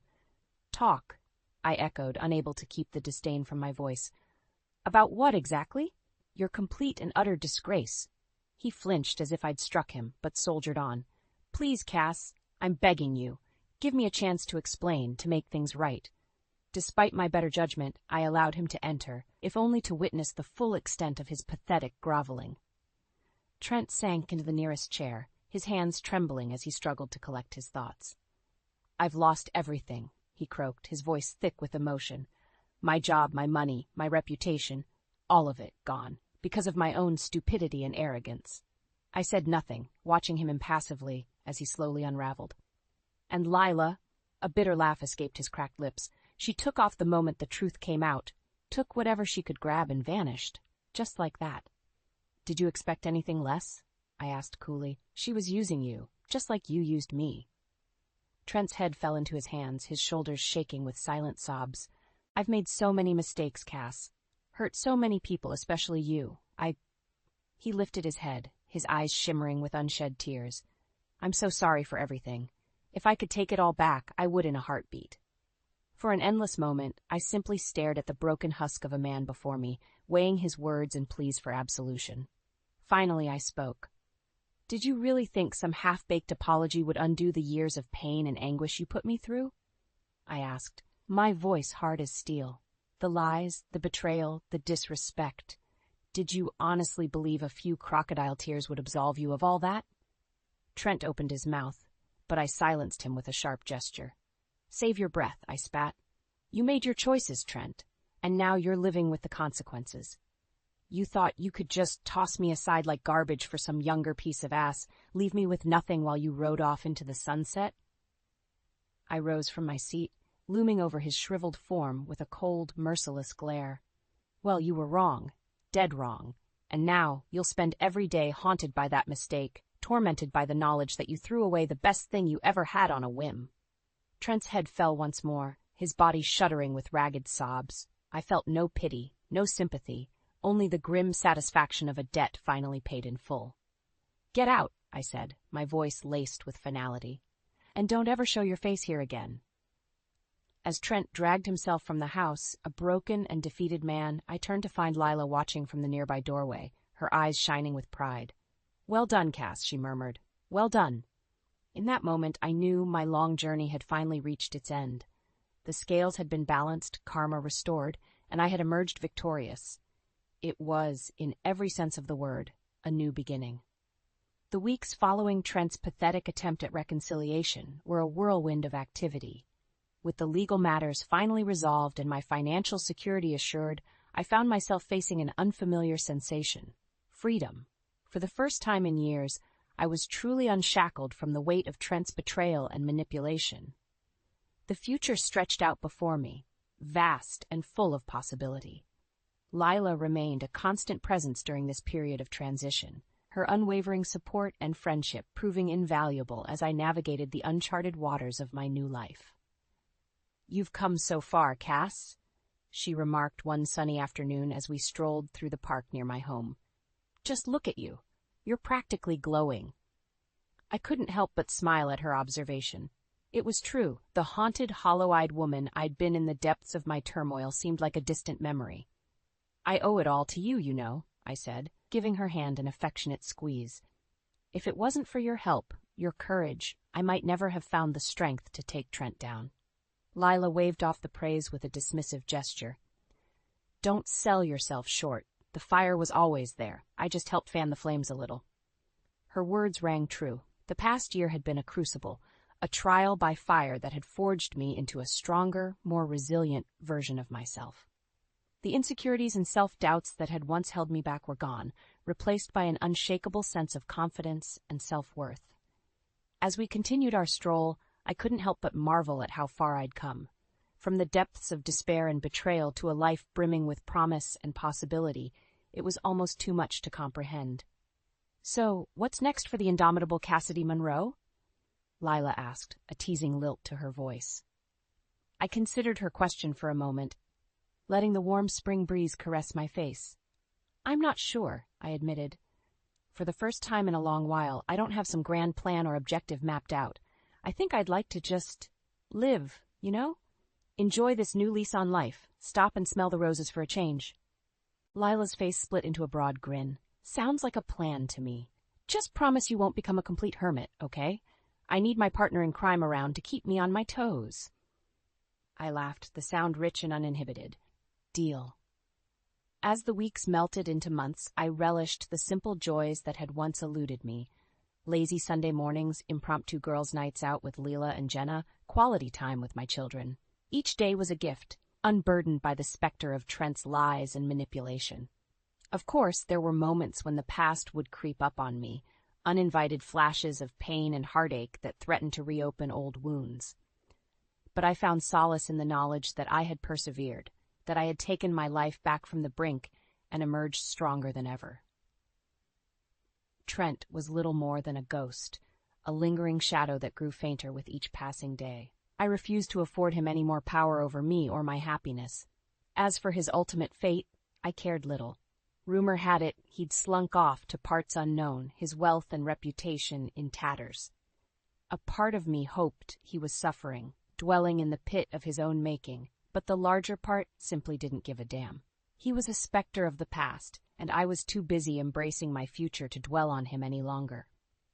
"Talk," I echoed, unable to keep the disdain from my voice. "About what exactly?" "Your complete and utter disgrace." He flinched as if I'd struck him, but soldiered on. "Please, Cass, I'm begging you. Give me a chance to explain, to make things right." Despite my better judgment, I allowed him to enter, if only to witness the full extent of his pathetic groveling. Trent sank into the nearest chair, his hands trembling as he struggled to collect his thoughts. "I've lost everything," he croaked, his voice thick with emotion. "My job, my money, my reputation, all of it gone, because of my own stupidity and arrogance." I said nothing, watching him impassively as he slowly unraveled. "And Lila," a bitter laugh escaped his cracked lips, "she took off the moment the truth came out, took whatever she could grab and vanished, just like that." "Did you expect anything less?" I asked coolly. "She was using you, just like you used me." Trent's head fell into his hands, his shoulders shaking with silent sobs. "I've made so many mistakes, Cass. Hurt so many people, especially you. He lifted his head, his eyes shimmering with unshed tears. "I'm so sorry for everything. If I could take it all back, I would in a heartbeat." For an endless moment, I simply stared at the broken husk of a man before me, weighing his words and pleas for absolution. Finally, I spoke. "Did you really think some half-baked apology would undo the years of pain and anguish you put me through?" I asked, my voice hard as steel. "The lies, the betrayal, the disrespect. Did you honestly believe a few crocodile tears would absolve you of all that?" Trent opened his mouth, but I silenced him with a sharp gesture. "Save your breath," I spat. "You made your choices, Trent, and now you're living with the consequences. You thought you could just toss me aside like garbage for some younger piece of ass, leave me with nothing while you rode off into the sunset?" I rose from my seat, looming over his shriveled form with a cold, merciless glare. "Well, you were wrong, dead wrong, and now you'll spend every day haunted by that mistake, tormented by the knowledge that you threw away the best thing you ever had on a whim." Trent's head fell once more, his body shuddering with ragged sobs. I felt no pity, no sympathy, only the grim satisfaction of a debt finally paid in full. "Get out," I said, my voice laced with finality. "And don't ever show your face here again." As Trent dragged himself from the house, a broken and defeated man, I turned to find Lila watching from the nearby doorway, her eyes shining with pride. "Well done, Cass," she murmured. "Well done." In that moment, I knew my long journey had finally reached its end. The scales had been balanced, karma restored, and I had emerged victorious. It was, in every sense of the word, a new beginning. The weeks following Trent's pathetic attempt at reconciliation were a whirlwind of activity. With the legal matters finally resolved and my financial security assured, I found myself facing an unfamiliar sensation: freedom. For the first time in years, I was truly unshackled from the weight of Trent's betrayal and manipulation. The future stretched out before me, vast and full of possibility. Lila remained a constant presence during this period of transition, her unwavering support and friendship proving invaluable as I navigated the uncharted waters of my new life. "You've come so far, Cass," she remarked one sunny afternoon as we strolled through the park near my home. "Just look at you. You're practically glowing." I couldn't help but smile at her observation. It was true. The haunted, hollow-eyed woman I'd been in the depths of my turmoil seemed like a distant memory. "I owe it all to you, you know," I said, giving her hand an affectionate squeeze. "If it wasn't for your help, your courage, I might never have found the strength to take Trent down." Lila waved off the praise with a dismissive gesture. "Don't sell yourself short. The fire was always there. I just helped fan the flames a little." Her words rang true. The past year had been a crucible, a trial by fire that had forged me into a stronger, more resilient version of myself. The insecurities and self-doubts that had once held me back were gone, replaced by an unshakable sense of confidence and self-worth. As we continued our stroll, I couldn't help but marvel at how far I'd come. From the depths of despair and betrayal to a life brimming with promise and possibility, it was almost too much to comprehend. "So, what's next for the indomitable Cassidy Monroe?" Lila asked, a teasing lilt to her voice. I considered her question for a moment, letting the warm spring breeze caress my face. "I'm not sure," I admitted. "For the first time in a long while, I don't have some grand plan or objective mapped out. I think I'd like to just live, you know? Enjoy this new lease on life, stop and smell the roses for a change." Lila's face split into a broad grin. "Sounds like a plan to me. Just promise you won't become a complete hermit, okay? I need my partner in crime around to keep me on my toes." I laughed, the sound rich and uninhibited. "Deal." As the weeks melted into months, I relished the simple joys that had once eluded me. Lazy Sunday mornings, impromptu girls' nights out with Leela and Jenna, quality time with my children. Each day was a gift, unburdened by the specter of Trent's lies and manipulation. Of course, there were moments when the past would creep up on me, uninvited flashes of pain and heartache that threatened to reopen old wounds. But I found solace in the knowledge that I had persevered, that I had taken my life back from the brink and emerged stronger than ever. Trent was little more than a ghost, a lingering shadow that grew fainter with each passing day. I refused to afford him any more power over me or my happiness. As for his ultimate fate, I cared little. Rumor had it he'd slunk off to parts unknown, his wealth and reputation in tatters. A part of me hoped he was suffering, dwelling in the pit of his own making, but the larger part simply didn't give a damn. He was a specter of the past, and I was too busy embracing my future to dwell on him any longer.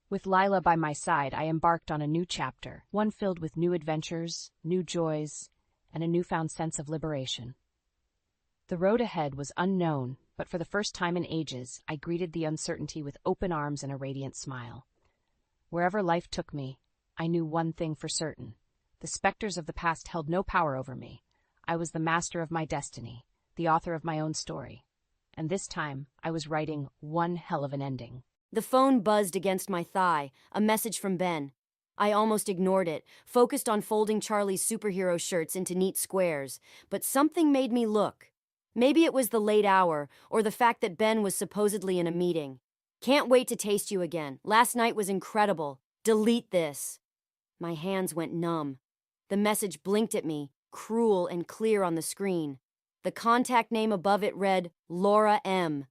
With Lila by my side, I embarked on a new chapter, one filled with new adventures, new joys, and a newfound sense of liberation. The road ahead was unknown, but for the first time in ages, I greeted the uncertainty with open arms and a radiant smile. Wherever life took me, I knew one thing for certain. The specters of the past held no power over me. I was the master of my destiny, the author of my own story. And this time, I was writing one hell of an ending. The phone buzzed against my thigh, a message from Ben. I almost ignored it, focused on folding Charlie's superhero shirts into neat squares, but something made me look. Maybe it was the late hour, or the fact that Ben was supposedly in a meeting. "Can't wait to taste you again. Last night was incredible. Delete this." My hands went numb. The message blinked at me, cruel and clear on the screen. The contact name above it read, Laura M.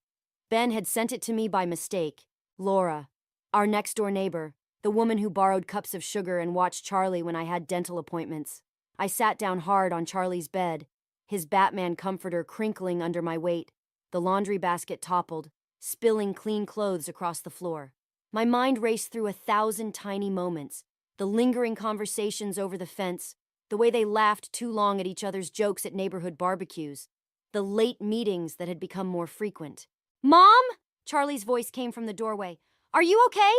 Ben had sent it to me by mistake. Laura, our next-door neighbor, the woman who borrowed cups of sugar and watched Charlie when I had dental appointments. I sat down hard on Charlie's bed, his Batman comforter crinkling under my weight. The laundry basket toppled, spilling clean clothes across the floor. My mind raced through 1,000 tiny moments, the lingering conversations over the fence, the way they laughed too long at each other's jokes at neighborhood barbecues, the late meetings that had become more frequent. "Mom?" Charlie's voice came from the doorway. "Are you okay?"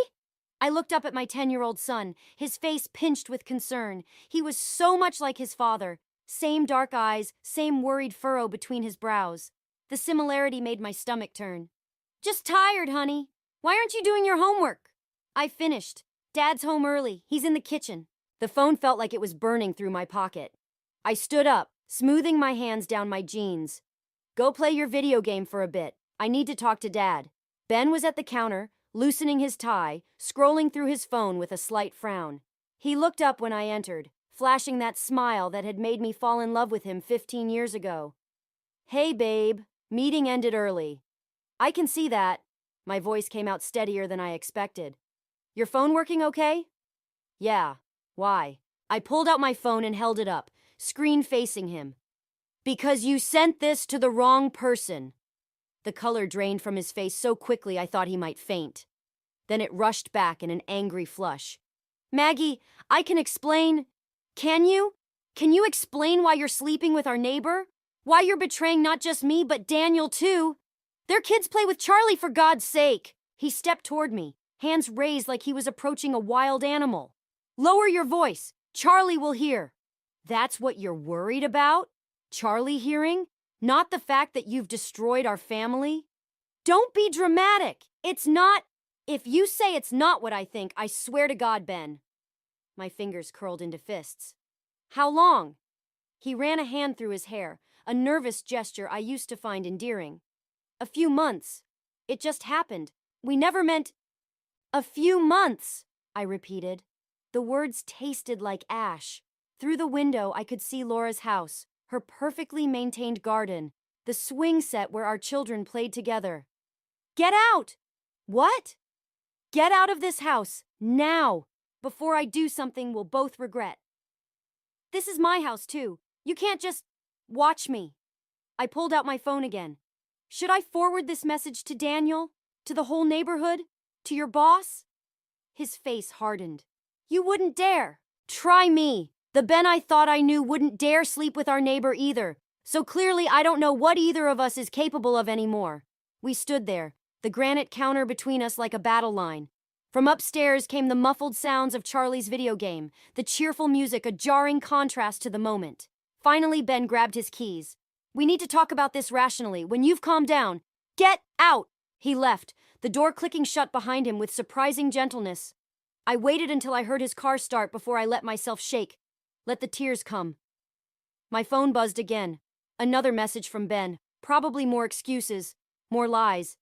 I looked up at my 10-year-old son, his face pinched with concern. He was so much like his father. Same dark eyes, same worried furrow between his brows. The similarity made my stomach turn. "Just tired, honey. Why aren't you doing your homework?" I finished. "Dad's home early. He's in the kitchen." The phone felt like it was burning through my pocket. I stood up, smoothing my hands down my jeans. "Go play your video game for a bit. I need to talk to Dad." Ben was at the counter, loosening his tie, scrolling through his phone with a slight frown. He looked up when I entered, flashing that smile that had made me fall in love with him 15 years ago. "Hey, babe. Meeting ended early." "I can see that." My voice came out steadier than I expected. "Your phone working okay?" "Yeah. Why?" I pulled out my phone and held it up, screen facing him. "Because you sent this to the wrong person." The color drained from his face so quickly I thought he might faint. Then it rushed back in an angry flush. "Maggie, I can explain." "Can you? Can you explain why you're sleeping with our neighbor? Why you're betraying not just me, but Daniel too? Their kids play with Charlie, for God's sake." He stepped toward me, hands raised like he was approaching a wild animal. "Lower your voice. Charlie will hear." "That's what you're worried about? Charlie hearing? Not the fact that you've destroyed our family?" "Don't be dramatic. It's not—" "If you say it's not what I think, I swear to God, Ben." My fingers curled into fists. "How long?" He ran a hand through his hair, a nervous gesture I used to find endearing. "A few months. It just happened. We never meant—" "A few months," I repeated. The words tasted like ash. Through the window, I could see Laura's house, her perfectly maintained garden, the swing set where our children played together. "Get out!" "What?" "Get out of this house, now, before I do something we'll both regret. This is my house, too. You can't just watch me." I pulled out my phone again. "Should I forward this message to Daniel? To the whole neighborhood? To your boss?" His face hardened. "You wouldn't dare. Try me. The Ben I thought I knew wouldn't dare sleep with our neighbor either. So clearly I don't know what either of us is capable of anymore." We stood there, the granite counter between us like a battle line. From upstairs came the muffled sounds of Charlie's video game, the cheerful music a jarring contrast to the moment. Finally, Ben grabbed his keys. "We need to talk about this rationally. When you've calmed down, get out!" He left, the door clicking shut behind him with surprising gentleness. I waited until I heard his car start before I let myself shake. Let the tears come. My phone buzzed again. Another message from Ben. Probably more excuses, more lies.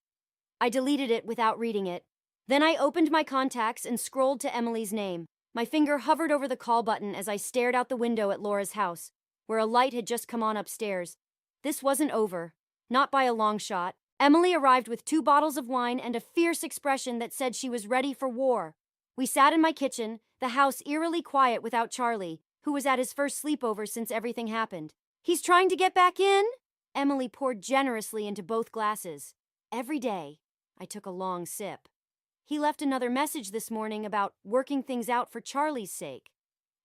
I deleted it without reading it. Then I opened my contacts and scrolled to Emily's name. My finger hovered over the call button as I stared out the window at Laura's house, where a light had just come on upstairs. This wasn't over. Not by a long shot. Emily arrived with 2 bottles of wine and a fierce expression that said she was ready for war. We sat in my kitchen, the house eerily quiet without Charlie, who was at his first sleepover since everything happened. "He's trying to get back in?" Emily poured generously into both glasses. "Every day." I took a long sip. "He left another message this morning about working things out for Charlie's sake.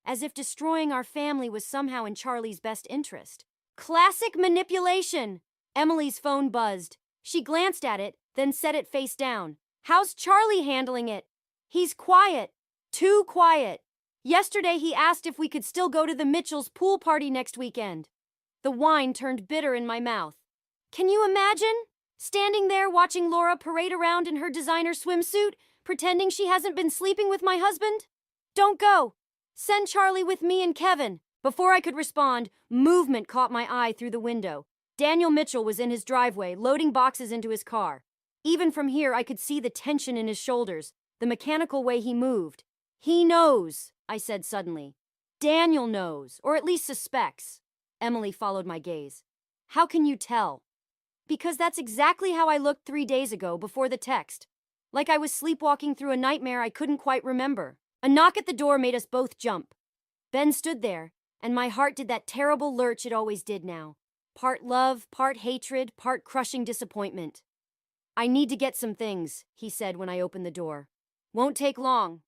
As if destroying our family was somehow in Charlie's best interest. Classic manipulation!" Emily's phone buzzed. She glanced at it, then set it face down. "How's Charlie handling it?" "He's quiet. Too quiet. Yesterday he asked if we could still go to the Mitchells' pool party next weekend." The wine turned bitter in my mouth. Can you imagine? Standing there watching Laura parade around in her designer swimsuit, pretending she hasn't been sleeping with my husband? "Don't go. Send Charlie with me and Kevin." Before I could respond, movement caught my eye through the window. Daniel Mitchell was in his driveway, loading boxes into his car. Even from here, I could see the tension in his shoulders, the mechanical way he moved. "He knows," I said suddenly. "Daniel knows, or at least suspects." Emily followed my gaze. "How can you tell?" "Because that's exactly how I looked 3 days ago before the text. Like I was sleepwalking through a nightmare I couldn't quite remember." A knock at the door made us both jump. Ben stood there, and my heart did that terrible lurch it always did now. Part love, part hatred, part crushing disappointment. "I need to get some things," he said when I opened the door. "Won't take long."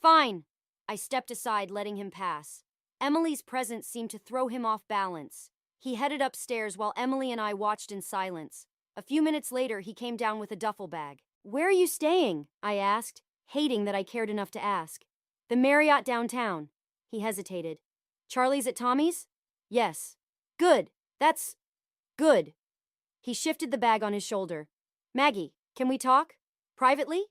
"Fine." I stepped aside, letting him pass. Emily's presence seemed to throw him off balance. He headed upstairs while Emily and I watched in silence. A few minutes later, he came down with a duffel bag. "Where are you staying?" I asked, hating that I cared enough to ask. "The Marriott downtown." He hesitated. "Charlie's at Tommy's?" "Yes." "Good. That's good." He shifted the bag on his shoulder. "Maggie, can we talk? Privately?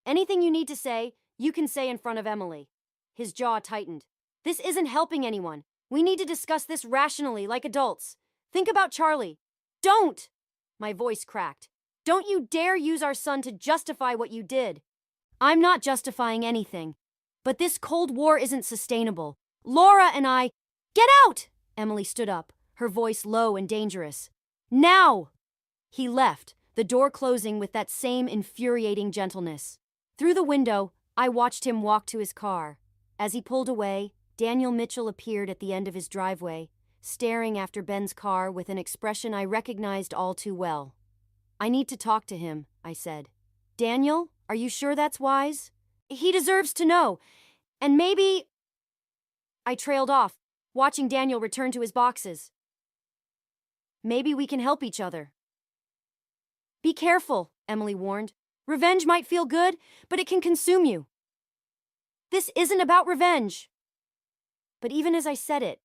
Anything you need to say, you can say in front of Emily." His jaw tightened. "This isn't helping anyone. We need to discuss this rationally, like adults. Think about Charlie." "Don't!" My voice cracked. Don't you dare use our son to justify what you did. I'm not justifying anything. But this Cold War isn't sustainable. Laura and I... Get out! Emily stood up, her voice low and dangerous. Now! He left, the door closing with that same infuriating gentleness. Through the window, I watched him walk to his car. As he pulled away, Daniel Mitchell appeared at the end of his driveway, staring after Ben's car with an expression I recognized all too well. I need to talk to him, I said. Daniel, are you sure that's wise? He deserves to know. And maybe... I trailed off, watching Daniel return to his boxes. Maybe we can help each other. Be careful, Emily warned. Revenge might feel good, but it can consume you. This isn't about revenge. But even as I said it,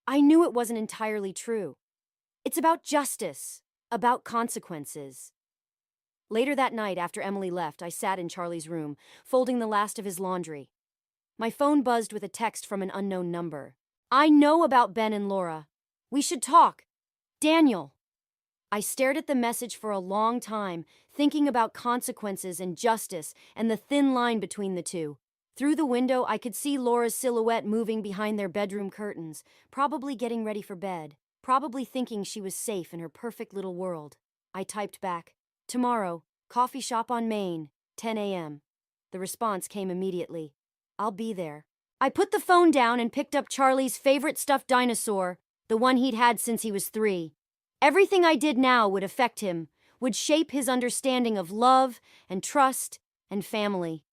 I knew it wasn't entirely true. It's about justice, about consequences. Later that night, after Emily left, I sat in Charlie's room, folding the last of his laundry. My phone buzzed with a text from an unknown number. I know about Ben and Laura. We should talk. Daniel. I stared at the message for a long time, thinking about consequences and justice and the thin line between the two. Through the window, I could see Laura's silhouette moving behind their bedroom curtains, probably getting ready for bed, probably thinking she was safe in her perfect little world. I typed back, tomorrow, coffee shop on Main, 10 a.m. The response came immediately. I'll be there. I put the phone down and picked up Charlie's favorite stuffed dinosaur, the one he'd had since he was 3. Everything I did now would affect him, would shape his understanding of love and trust and family.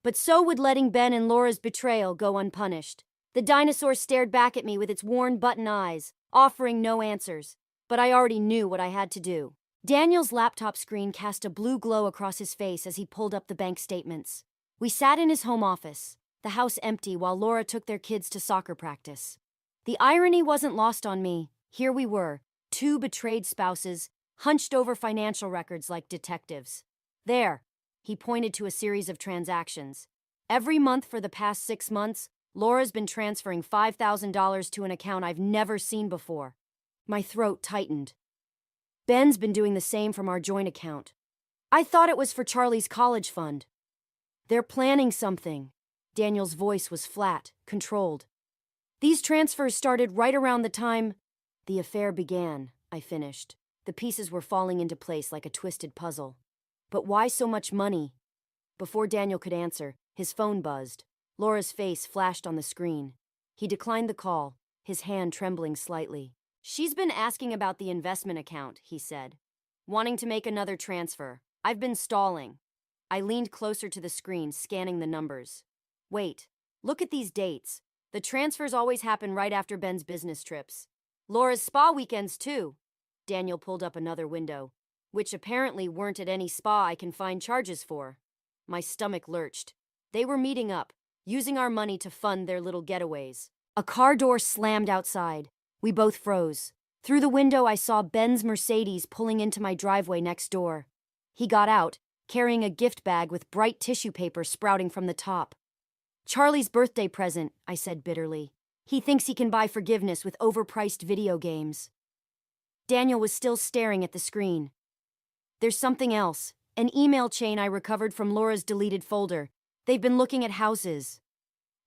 But so would letting Ben and Laura's betrayal go unpunished. The dinosaur stared back at me with its worn button eyes, offering no answers. But I already knew what I had to do. Daniel's laptop screen cast a blue glow across his face as he pulled up the bank statements. We sat in his home office, the house empty while Laura took their kids to soccer practice. The irony wasn't lost on me. Here we were, 2 betrayed spouses, hunched over financial records like detectives. There, he pointed to a series of transactions. Every month for the past 6 months, Laura's been transferring $5,000 to an account I've never seen before. My throat tightened. Ben's been doing the same from our joint account. I thought it was for Charlie's college fund. They're planning something. Daniel's voice was flat, controlled. These transfers started right around the time the affair began, I finished. The pieces were falling into place like a twisted puzzle. But why so much money? Before Daniel could answer, his phone buzzed. Laura's face flashed on the screen. He declined the call, his hand trembling slightly. She's been asking about the investment account, he said. Wanting to make another transfer. I've been stalling. I leaned closer to the screen, scanning the numbers. Wait, look at these dates. The transfers always happen right after Ben's business trips. Laura's spa weekends, too. Daniel pulled up another window, which apparently weren't at any spa I can find charges for. My stomach lurched. They were meeting up, using our money to fund their little getaways. A car door slammed outside. We both froze. Through the window, I saw Ben's Mercedes pulling into my driveway next door. He got out, carrying a gift bag with bright tissue paper sprouting from the top. Charlie's birthday present, I said bitterly. He thinks he can buy forgiveness with overpriced video games. Daniel was still staring at the screen. There's something else, an email chain I recovered from Laura's deleted folder. They've been looking at houses.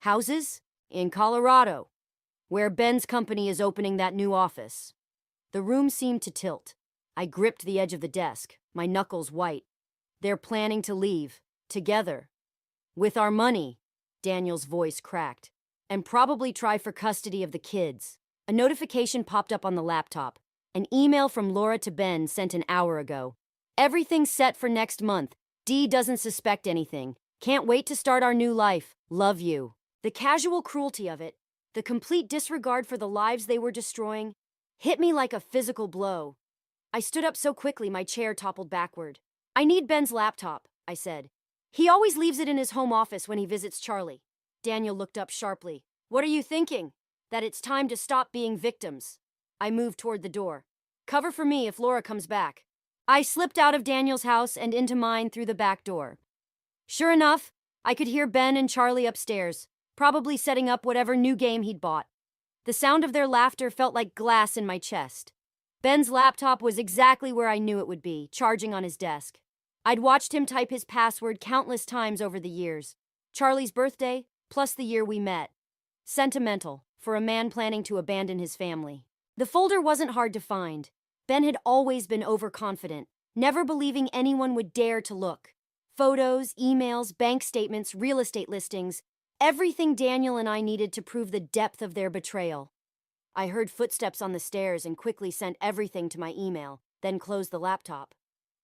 Houses? In Colorado, where Ben's company is opening that new office. The room seemed to tilt. I gripped the edge of the desk, my knuckles white. They're planning to leave, together. With our money, Daniel's voice cracked. And probably try for custody of the kids. A notification popped up on the laptop. An email from Laura to Ben sent an hour ago. Everything's set for next month. Dee doesn't suspect anything. Can't wait to start our new life. Love you. The casual cruelty of it, the complete disregard for the lives they were destroying, hit me like a physical blow. I stood up so quickly my chair toppled backward. I need Ben's laptop, I said. He always leaves it in his home office when he visits Charlie. Daniel looked up sharply. What are you thinking? That it's time to stop being victims. I moved toward the door. Cover for me if Laura comes back. I slipped out of Daniel's house and into mine through the back door. Sure enough, I could hear Ben and Charlie upstairs, probably setting up whatever new game he'd bought. The sound of their laughter felt like glass in my chest. Ben's laptop was exactly where I knew it would be, charging on his desk. I'd watched him type his password countless times over the years. Charlie's birthday, plus the year we met. Sentimental, for a man planning to abandon his family. The folder wasn't hard to find. Ben had always been overconfident, never believing anyone would dare to look. Photos, emails, bank statements, real estate listings, everything Daniel and I needed to prove the depth of their betrayal. I heard footsteps on the stairs and quickly sent everything to my email, then closed the laptop.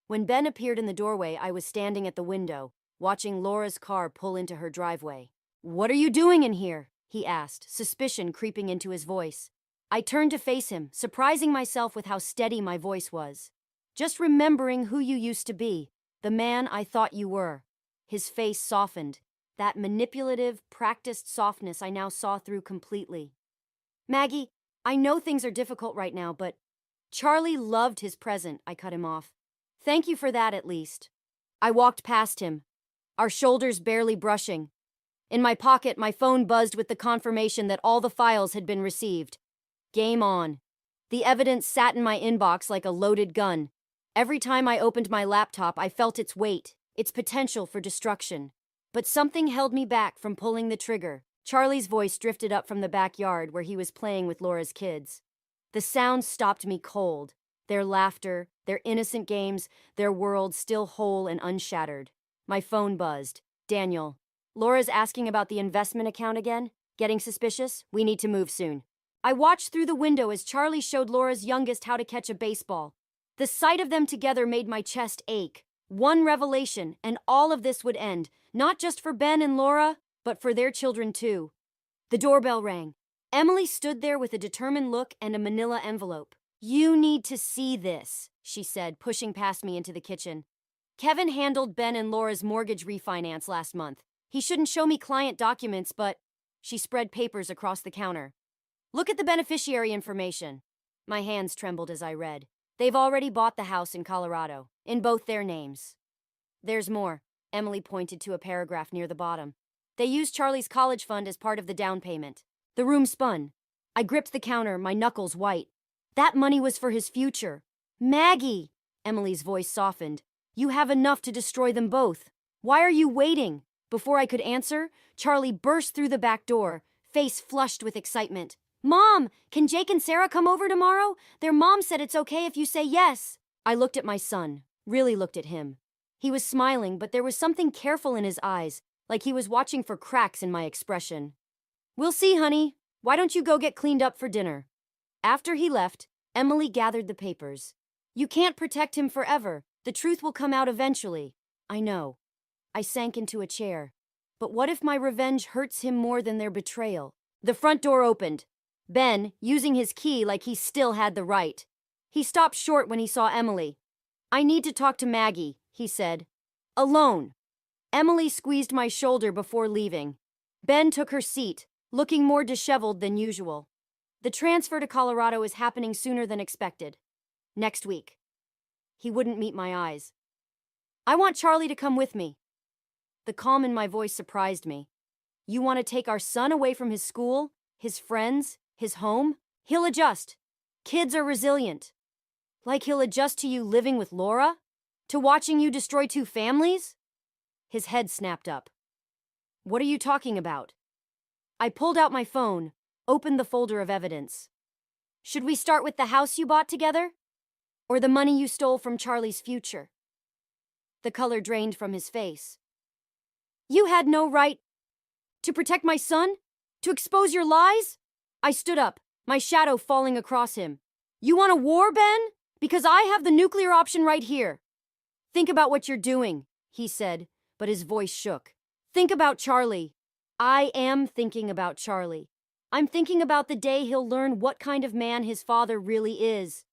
When Ben appeared in the doorway, I was standing at the window, watching Laura's car pull into her driveway. "What are you doing in here?" he asked, suspicion creeping into his voice. I turned to face him, surprising myself with how steady my voice was. "Just remembering who you used to be, the man I thought you were." His face softened, that manipulative, practiced softness I now saw through completely. "Maggie, I know things are difficult right now, but Charlie loved his present," I cut him off. "Thank you for that, at least." I walked past him, our shoulders barely brushing. In my pocket, my phone buzzed with the confirmation that all the files had been received. Game on. The evidence sat in my inbox like a loaded gun. Every time I opened my laptop, I felt its weight, its potential for destruction. But something held me back from pulling the trigger. Charlie's voice drifted up from the backyard where he was playing with Laura's kids. The sound stopped me cold. Their laughter, their innocent games, their world still whole and unshattered. My phone buzzed. "Daniel, Laura's asking about the investment account again? Getting suspicious? We need to move soon." I watched through the window as Charlie showed Laura's youngest how to catch a baseball. The sight of them together made my chest ache. One revelation, and all of this would end, not just for Ben and Laura, but for their children too. The doorbell rang. Emily stood there with a determined look and a manila envelope. "You need to see this," she said, pushing past me into the kitchen. "Kevin handled Ben and Laura's mortgage refinance last month. He shouldn't show me client documents, but..." She spread papers across the counter. "Look at the beneficiary information." My hands trembled as I read. "They've already bought the house in Colorado, in both their names." "There's more." Emily pointed to a paragraph near the bottom. "They used Charlie's college fund as part of the down payment." The room spun. I gripped the counter, my knuckles white. That money was for his future. "Maggie!" Emily's voice softened. "You have enough to destroy them both. Why are you waiting?" Before I could answer, Charlie burst through the back door, face flushed with excitement. "Mom, can Jake and Sarah come over tomorrow? Their mom said it's okay if you say yes." I looked at my son, really looked at him. He was smiling, but there was something careful in his eyes, like he was watching for cracks in my expression. "We'll see, honey. Why don't you go get cleaned up for dinner?" After he left, Emily gathered the papers. "You can't protect him forever. The truth will come out eventually." "I know." I sank into a chair. But what if my revenge hurts him more than their betrayal? The front door opened. Ben, using his key like he still had the right. He stopped short when he saw Emily. "I need to talk to Maggie," he said. "Alone." Emily squeezed my shoulder before leaving. Ben took her seat, looking more disheveled than usual. "The transfer to Colorado is happening sooner than expected. Next week." He wouldn't meet my eyes. "I want Charlie to come with me." The calm in my voice surprised me. "You want to take our son away from his school, his friends, his home? He'll adjust. Kids are resilient." "Like he'll adjust to you living with Laura? To watching you destroy two families?" His head snapped up. "What are you talking about?" I pulled out my phone, opened the folder of evidence. "Should we start with the house you bought together? Or the money you stole from Charlie's future?" The color drained from his face. "You had no right to protect my son? To expose your lies?" I stood up, my shadow falling across him. "You want a war, Ben? Because I have the nuclear option right here." "Think about what you're doing," he said, but his voice shook. "Think about Charlie." I am thinking about Charlie. I'm thinking about the day he'll learn what kind of man his father really is.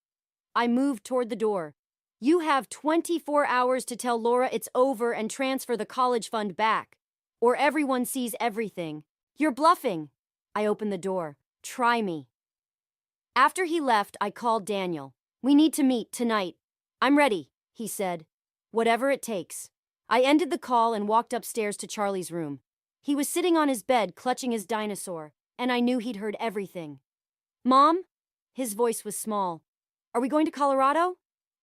I moved toward the door. "You have 24 hours to tell Laura it's over and transfer the college fund back. Or everyone sees everything. You're bluffing." I opened the door. "Try me." After he left, I called Daniel. "We need to meet tonight." "I'm ready," he said. "Whatever it takes." I ended the call and walked upstairs to Charlie's room. He was sitting on his bed, clutching his dinosaur, and I knew he'd heard everything. "Mom?" His voice was small. Are we going to Colorado?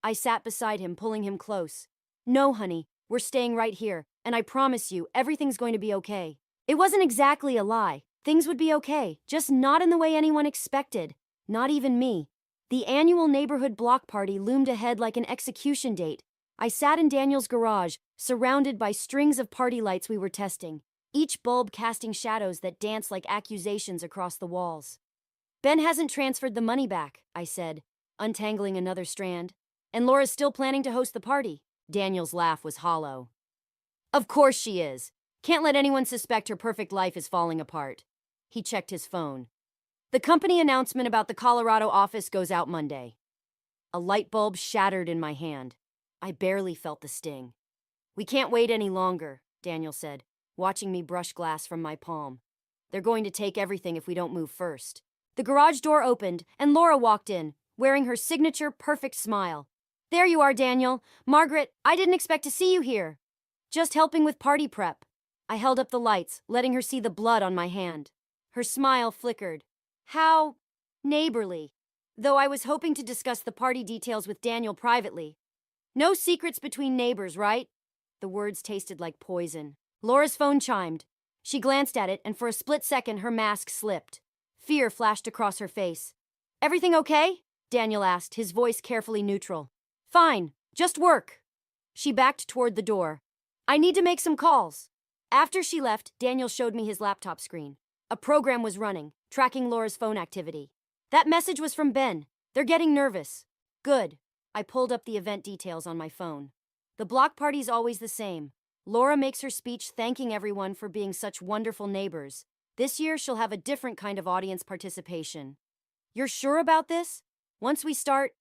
I sat beside him, pulling him close. No, honey, we're staying right here, and I promise you, everything's going to be okay. It wasn't exactly a lie. Things would be okay, just not in the way anyone expected. Not even me. The annual neighborhood block party loomed ahead like an execution date. I sat in Daniel's garage, surrounded by strings of party lights we were testing, each bulb casting shadows that danced like accusations across the walls. Ben hasn't transferred the money back, I said, untangling another strand. And Laura's still planning to host the party. Daniel's laugh was hollow. Of course she is. Can't let anyone suspect her perfect life is falling apart. He checked his phone. The company announcement about the Colorado office goes out Monday. A light bulb shattered in my hand. I barely felt the sting. We can't wait any longer, Daniel said, watching me brush glass from my palm. They're going to take everything if we don't move first. The garage door opened, and Laura walked in, wearing her signature perfect smile. There you are, Daniel. Margaret, I didn't expect to see you here. Just helping with party prep. I held up the lights, letting her see the blood on my hand. Her smile flickered. How neighborly. Though I was hoping to discuss the party details with Daniel privately. No secrets between neighbors, right? The words tasted like poison. Laura's phone chimed. She glanced at it, and for a split second her mask slipped. Fear flashed across her face. Everything okay? Daniel asked, his voice carefully neutral. Fine, just work. She backed toward the door. I need to make some calls. After she left, Daniel showed me his laptop screen. A program was running, tracking Laura's phone activity. That message was from Ben. They're getting nervous. Good. I pulled up the event details on my phone. The block party's always the same. Laura makes her speech thanking everyone for being such wonderful neighbors. This year she'll have a different kind of audience participation. You're sure about this? Once we start...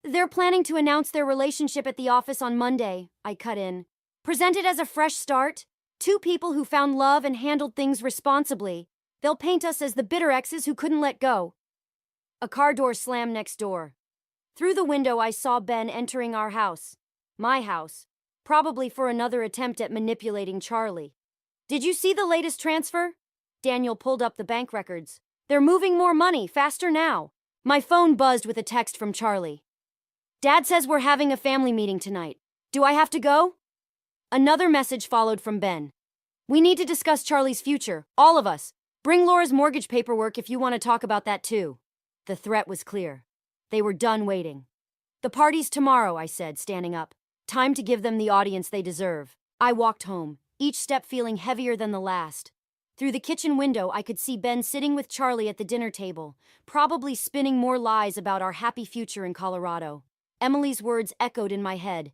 They're planning to announce their relationship at the office on Monday, I cut in. Present it as a fresh start. Two people who found love and handled things responsibly. They'll paint us as the bitter exes who couldn't let go. A car door slammed next door. Through the window I saw Ben entering our house. My house. Probably for another attempt at manipulating Charlie. Did you see the latest transfer? Daniel pulled up the bank records. They're moving more money, faster now. My phone buzzed with a text from Charlie. Dad says we're having a family meeting tonight. Do I have to go? Another message followed from Ben. We need to discuss Charlie's future, all of us. Bring Laura's mortgage paperwork if you want to talk about that too. The threat was clear. They were done waiting. The party's tomorrow, I said, standing up. Time to give them the audience they deserve. I walked home, each step feeling heavier than the last. Through the kitchen window, I could see Ben sitting with Charlie at the dinner table, probably spinning more lies about our happy future in Colorado. Emily's words echoed in my head.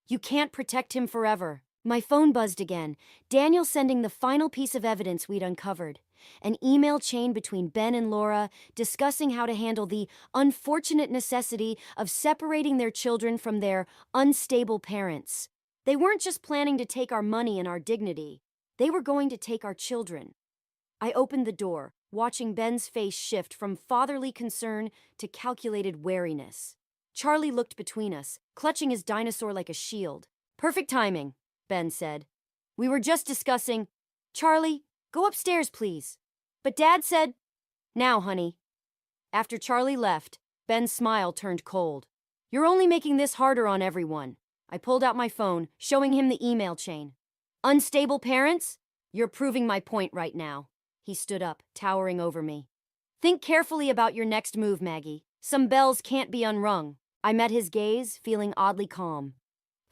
You can't protect him forever. My phone buzzed again, Daniel sending the final piece of evidence we'd uncovered. An email chain between Ben and Laura discussing how to handle the unfortunate necessity of separating their children from their unstable parents. They weren't just planning to take our money and our dignity. They were going to take our children. I opened the door, watching Ben's face shift from fatherly concern to calculated wariness. Charlie looked between us, clutching his dinosaur like a shield. Perfect timing, Ben said. We were just discussing... Charlie, go upstairs, please. But Dad said... Now, honey. After Charlie left, Ben's smile turned cold. You're only making this harder on everyone. I pulled out my phone, showing him the email chain. Unstable parents? You're proving my point right now. He stood up, towering over me. Think carefully about your next move, Maggie. Some bells can't be unrung. I met his gaze, feeling oddly calm.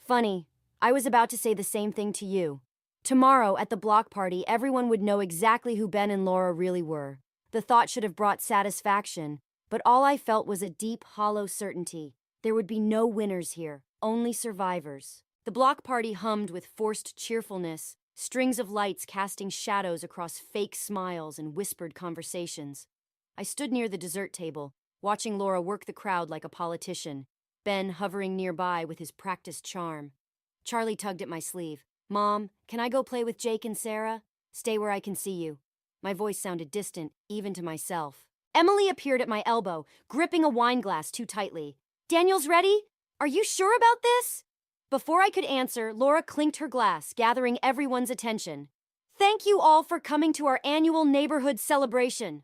Funny, I was about to say the same thing to you. Tomorrow, at the block party, everyone would know exactly who Ben and Laura really were. The thought should have brought satisfaction, but all I felt was a deep, hollow certainty. There would be no winners here, only survivors. The block party hummed with forced cheerfulness, strings of lights casting shadows across fake smiles and whispered conversations. I stood near the dessert table, watching Laura work the crowd like a politician, Ben hovering nearby with his practiced charm. Charlie tugged at my sleeve. Mom, can I go play with Jake and Sarah? Stay where I can see you. My voice sounded distant, even to myself. Emily appeared at my elbow, gripping a wine glass too tightly. Daniel's ready? Are you sure about this? Before I could answer, Laura clinked her glass, gathering everyone's attention. Thank you all for coming to our annual neighborhood celebration.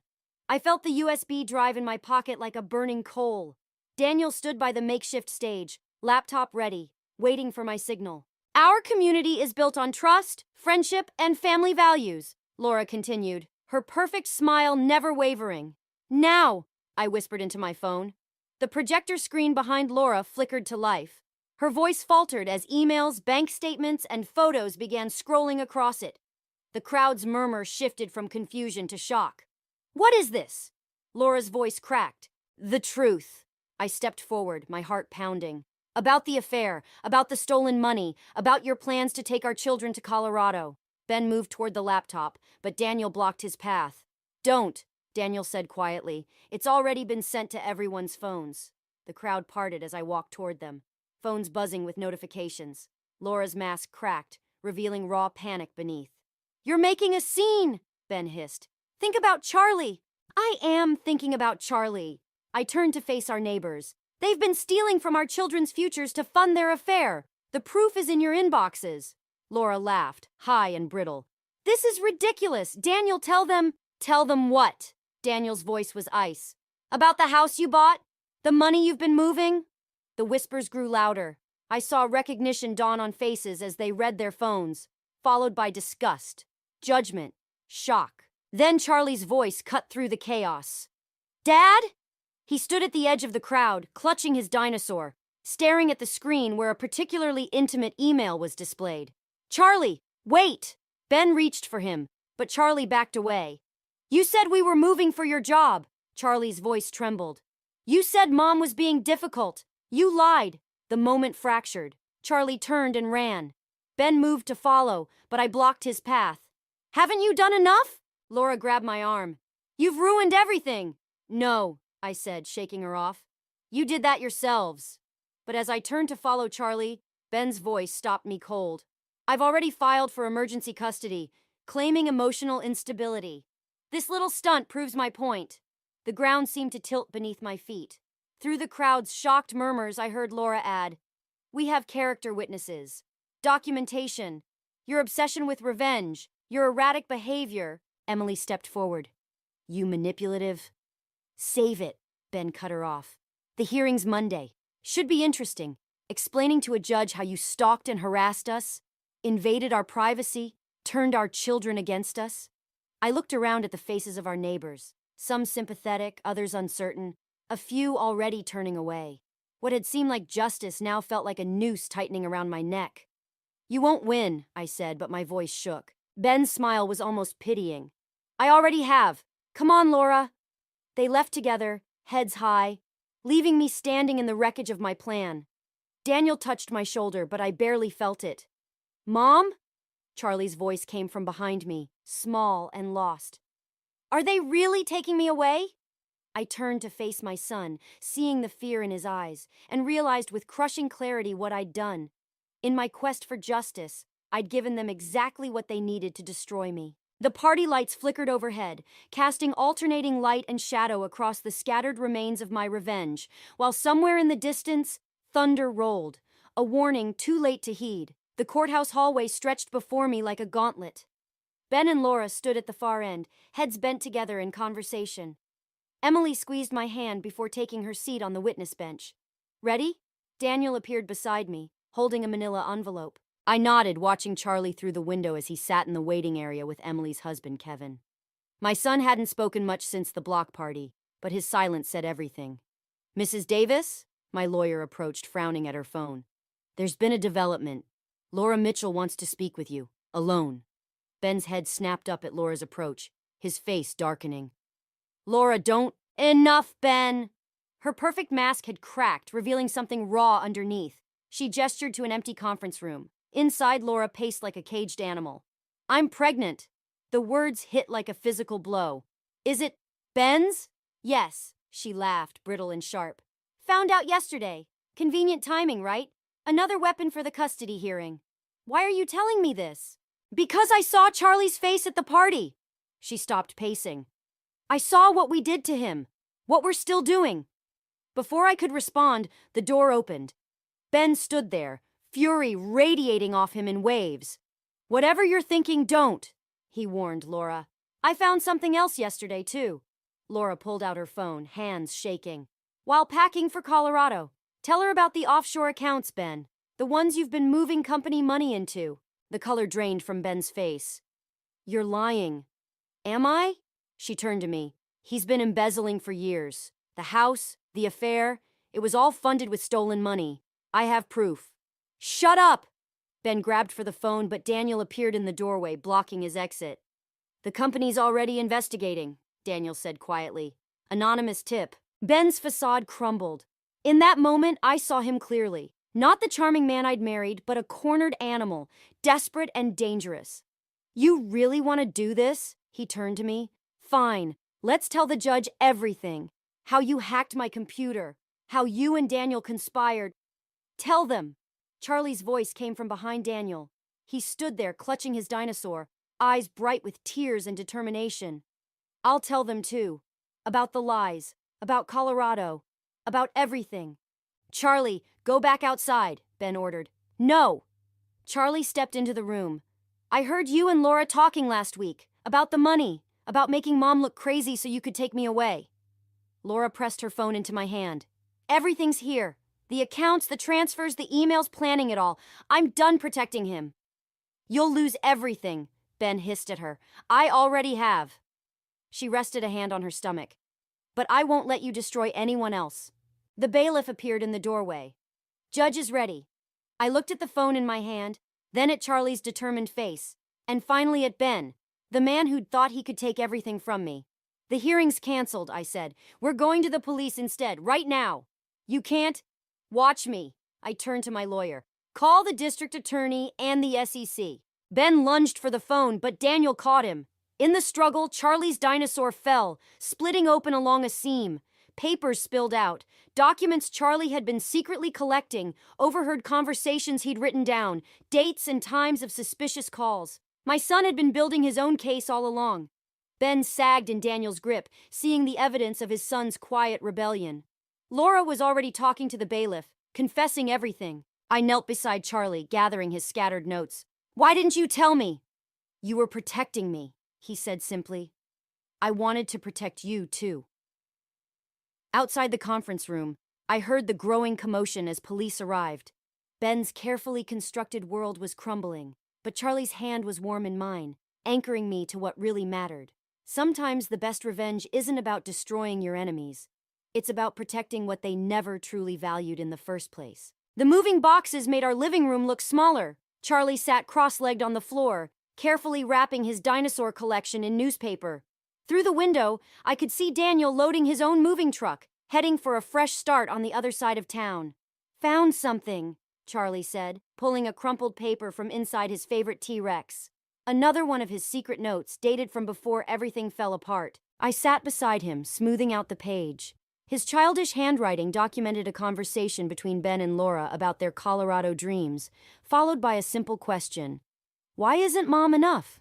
I felt the USB drive in my pocket like a burning coal. Daniel stood by the makeshift stage, laptop ready, waiting for my signal. Our community is built on trust, friendship, and family values, Laura continued, her perfect smile never wavering. Now, I whispered into my phone. The projector screen behind Laura flickered to life. Her voice faltered as emails, bank statements, and photos began scrolling across it. The crowd's murmur shifted from confusion to shock. What is this? Laura's voice cracked. The truth. I stepped forward, my heart pounding. About the affair, about the stolen money, about your plans to take our children to Colorado. Ben moved toward the laptop, but Daniel blocked his path. Don't, Daniel said quietly. It's already been sent to everyone's phones. The crowd parted as I walked toward them, phones buzzing with notifications. Laura's mask cracked, revealing raw panic beneath. You're making a scene, Ben hissed. Think about Charlie. I am thinking about Charlie. I turned to face our neighbors. They've been stealing from our children's futures to fund their affair. The proof is in your inboxes. Laura laughed, high and brittle. This is ridiculous. Daniel, tell them. Tell them what? Daniel's voice was ice. About the house you bought? The money you've been moving? The whispers grew louder. I saw recognition dawn on faces as they read their phones, followed by disgust, judgment, shock. Then Charlie's voice cut through the chaos. Dad? He stood at the edge of the crowd, clutching his dinosaur, staring at the screen where a particularly intimate email was displayed. Charlie, wait! Ben reached for him, but Charlie backed away. You said we were moving for your job. Charlie's voice trembled. You said Mom was being difficult. You lied. The moment fractured. Charlie turned and ran. Ben moved to follow, but I blocked his path. Haven't you done enough? Laura grabbed my arm. You've ruined everything. No, I said, shaking her off. You did that yourselves. But as I turned to follow Charlie, Ben's voice stopped me cold. I've already filed for emergency custody, claiming emotional instability. This little stunt proves my point. The ground seemed to tilt beneath my feet. Through the crowd's shocked murmurs, I heard Laura add, We have character witnesses, documentation, your obsession with revenge, your erratic behavior. Emily stepped forward. You manipulative. Save it, Ben cut her off. The hearing's Monday. Should be interesting. Explaining to a judge how you stalked and harassed us, invaded our privacy, turned our children against us. I looked around at the faces of our neighbors, some sympathetic, others uncertain, a few already turning away. What had seemed like justice now felt like a noose tightening around my neck. You won't win, I said, but my voice shook. Ben's smile was almost pitying. I already have. Come on, Laura. They left together, heads high, leaving me standing in the wreckage of my plan. Daniel touched my shoulder, but I barely felt it. Mom? Charlie's voice came from behind me, small and lost. Are they really taking me away? I turned to face my son, seeing the fear in his eyes, and realized with crushing clarity what I'd done. In my quest for justice, I'd given them exactly what they needed to destroy me. The party lights flickered overhead, casting alternating light and shadow across the scattered remains of my revenge, while somewhere in the distance, thunder rolled, a warning too late to heed. The courthouse hallway stretched before me like a gauntlet. Ben and Laura stood at the far end, heads bent together in conversation. Emily squeezed my hand before taking her seat on the witness bench. Ready? Daniel appeared beside me, holding a manila envelope. I nodded, watching Charlie through the window as he sat in the waiting area with Emily's husband, Kevin. My son hadn't spoken much since the block party, but his silence said everything. Mrs. Davis? My lawyer approached, frowning at her phone. There's been a development. Laura Mitchell wants to speak with you, alone. Ben's head snapped up at Laura's approach, his face darkening. Laura, don't... Enough, Ben! Her perfect mask had cracked, revealing something raw underneath. She gestured to an empty conference room. Inside, Laura paced like a caged animal. I'm pregnant. The words hit like a physical blow. Is it Ben's? Yes, she laughed, brittle and sharp. Found out yesterday. Convenient timing, right? Another weapon for the custody hearing. Why are you telling me this? Because I saw Charlie's face at the party. She stopped pacing. I saw what we did to him. What we're still doing. Before I could respond, the door opened. Ben stood there, fury radiating off him in waves. Whatever you're thinking, don't, he warned Laura. I found something else yesterday, too. Laura pulled out her phone, hands shaking. While packing for Colorado. Tell her about the offshore accounts, Ben. The ones you've been moving company money into. The color drained from Ben's face. You're lying. Am I? She turned to me. He's been embezzling for years. The house, the affair, it was all funded with stolen money. I have proof. Shut up! Ben grabbed for the phone, but Daniel appeared in the doorway, blocking his exit. The company's already investigating, Daniel said quietly. Anonymous tip. Ben's facade crumbled. In that moment, I saw him clearly. Not the charming man I'd married, but a cornered animal, desperate and dangerous. You really want to do this? He turned to me. Fine. Let's tell the judge everything. How you hacked my computer. How you and Daniel conspired. Tell them. Charlie's voice came from behind Daniel. He stood there, clutching his dinosaur, eyes bright with tears and determination. I'll tell them too. About the lies. About Colorado. About everything. Charlie, go back outside, Ben ordered. No! Charlie stepped into the room. I heard you and Laura talking last week. About the money. About making Mom look crazy so you could take me away. Laura pressed her phone into my hand. Everything's here. The accounts, the transfers, the emails, planning it all. I'm done protecting him. You'll lose everything, Ben hissed at her. I already have. She rested a hand on her stomach. But I won't let you destroy anyone else. The bailiff appeared in the doorway. Judge is ready. I looked at the phone in my hand, then at Charlie's determined face, and finally at Ben, the man who'd thought he could take everything from me. The hearing's canceled, I said. We're going to the police instead, right now. You can't? Watch me. I turned to my lawyer. Call the district attorney and the SEC. Ben lunged for the phone, but Daniel caught him. In the struggle, Charlie's dinosaur fell, splitting open along a seam. Papers spilled out. Documents Charlie had been secretly collecting, overheard conversations he'd written down, dates and times of suspicious calls. My son had been building his own case all along. Ben sagged in Daniel's grip, seeing the evidence of his son's quiet rebellion. Laura was already talking to the bailiff, confessing everything. I knelt beside Charlie, gathering his scattered notes. Why didn't you tell me? You were protecting me, he said simply. I wanted to protect you, too. Outside the conference room, I heard the growing commotion as police arrived. Ben's carefully constructed world was crumbling, but Charlie's hand was warm in mine, anchoring me to what really mattered. Sometimes the best revenge isn't about destroying your enemies. It's about protecting what they never truly valued in the first place. The moving boxes made our living room look smaller. Charlie sat cross-legged on the floor, carefully wrapping his dinosaur collection in newspaper. Through the window, I could see Daniel loading his own moving truck, heading for a fresh start on the other side of town. Found something, Charlie said, pulling a crumpled paper from inside his favorite T-Rex. Another one of his secret notes, dated from before everything fell apart. I sat beside him, smoothing out the page. His childish handwriting documented a conversation between Ben and Laura about their Colorado dreams, followed by a simple question. Why isn't Mom enough?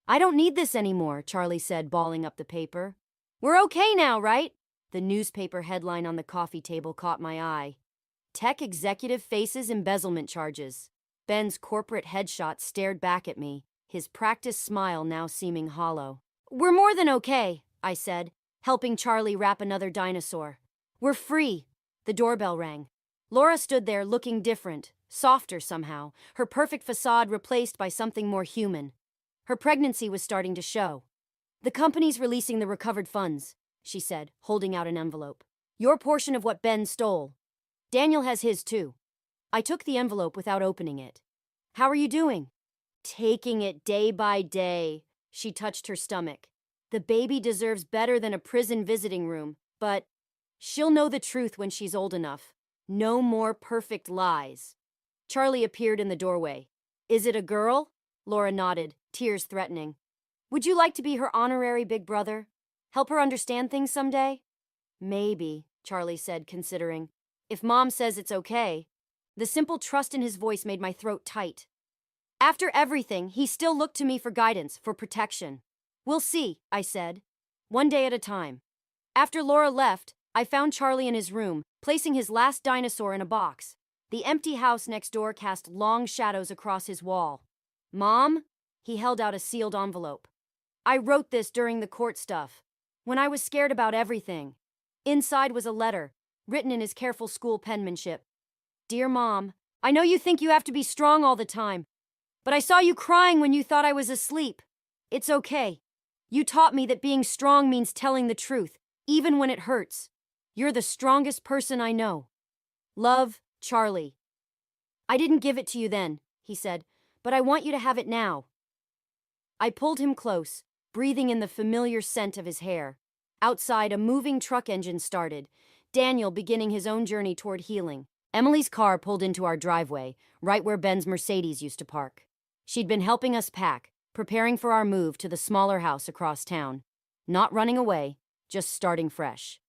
I don't need this anymore, Charlie said, balling up the paper. We're okay now, right? The newspaper headline on the coffee table caught my eye. Tech executive faces embezzlement charges. Ben's corporate headshot stared back at me, his practiced smile now seeming hollow. We're more than okay, I said, helping Charlie wrap another dinosaur. We're free. The doorbell rang. Laura stood there looking different, softer somehow, her perfect facade replaced by something more human. Her pregnancy was starting to show. The company's releasing the recovered funds, she said, holding out an envelope. Your portion of what Ben stole. Daniel has his too. I took the envelope without opening it. How are you doing? Taking it day by day. She touched her stomach. The baby deserves better than a prison visiting room, but she'll know the truth when she's old enough. No more perfect lies. Charlie appeared in the doorway. Is it a girl? Laura nodded, tears threatening. Would you like to be her honorary big brother? Help her understand things someday? Maybe, Charlie said, considering. If Mom says it's okay. The simple trust in his voice made my throat tight. After everything, he still looked to me for guidance, for protection. We'll see, I said. One day at a time. After Laura left, I found Charlie in his room, placing his last dinosaur in a box. The empty house next door cast long shadows across his wall. Mom? He held out a sealed envelope. I wrote this during the court stuff, when I was scared about everything. Inside was a letter, written in his careful school penmanship. Dear Mom, I know you think you have to be strong all the time, but I saw you crying when you thought I was asleep. It's okay. You taught me that being strong means telling the truth, even when it hurts. You're the strongest person I know. Love, Charlie. I didn't give it to you then, he said, but I want you to have it now. I pulled him close, breathing in the familiar scent of his hair. Outside, a moving truck engine started, Daniel beginning his own journey toward healing. Emily's car pulled into our driveway, right where Ben's Mercedes used to park. She'd been helping us pack, preparing for our move to the smaller house across town. Not running away, just starting fresh.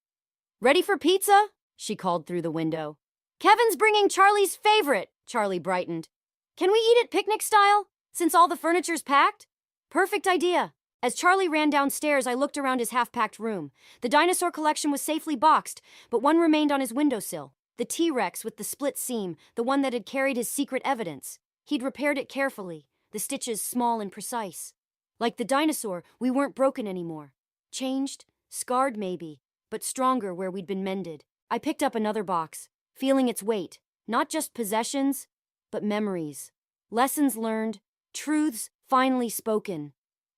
Ready for pizza? She called through the window. Kevin's bringing Charlie's favorite, Charlie brightened. Can we eat it picnic style, since all the furniture's packed? Perfect idea. As Charlie ran downstairs, I looked around his half-packed room. The dinosaur collection was safely boxed, but one remained on his windowsill. The T-Rex with the split seam, the one that had carried his secret evidence. He'd repaired it carefully, the stitches small and precise. Like the dinosaur, we weren't broken anymore. Changed, scarred maybe, but stronger where we'd been mended. I picked up another box, feeling its weight. Not just possessions, but memories. Lessons learned, truths finally spoken.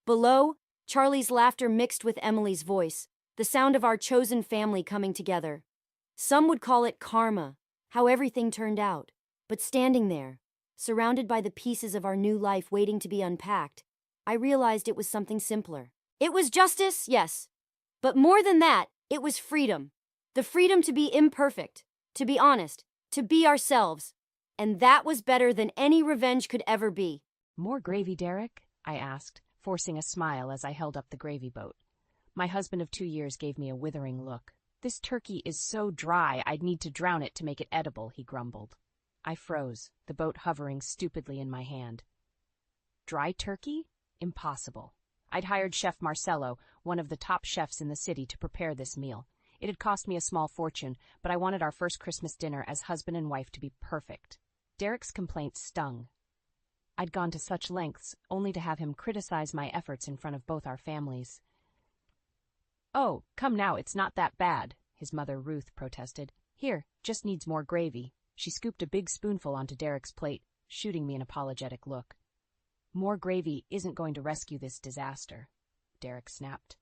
Below, Charlie's laughter mixed with Emily's voice, the sound of our chosen family coming together. Some would call it karma, how everything turned out. But standing there, surrounded by the pieces of our new life waiting to be unpacked, I realized it was something simpler. It was justice, yes. But more than that, it was freedom. The freedom to be imperfect, to be honest, to be ourselves. And that was better than any revenge could ever be. More gravy, Derek? I asked, forcing a smile as I held up the gravy boat. My husband of 2 years gave me a withering look. This turkey is so dry I'd need to drown it to make it edible, he grumbled. I froze, the boat hovering stupidly in my hand. Dry turkey? Impossible. I'd hired Chef Marcello, one of the top chefs in the city, to prepare this meal. It had cost me a small fortune, but I wanted our first Christmas dinner as husband and wife to be perfect. Derek's complaint stung. I'd gone to such lengths, only to have him criticize my efforts in front of both our families. Oh, come now, it's not that bad, his mother Ruth protested. Here, just needs more gravy. She scooped a big spoonful onto Derek's plate, shooting me an apologetic look. More gravy isn't going to rescue this disaster, Derek snapped.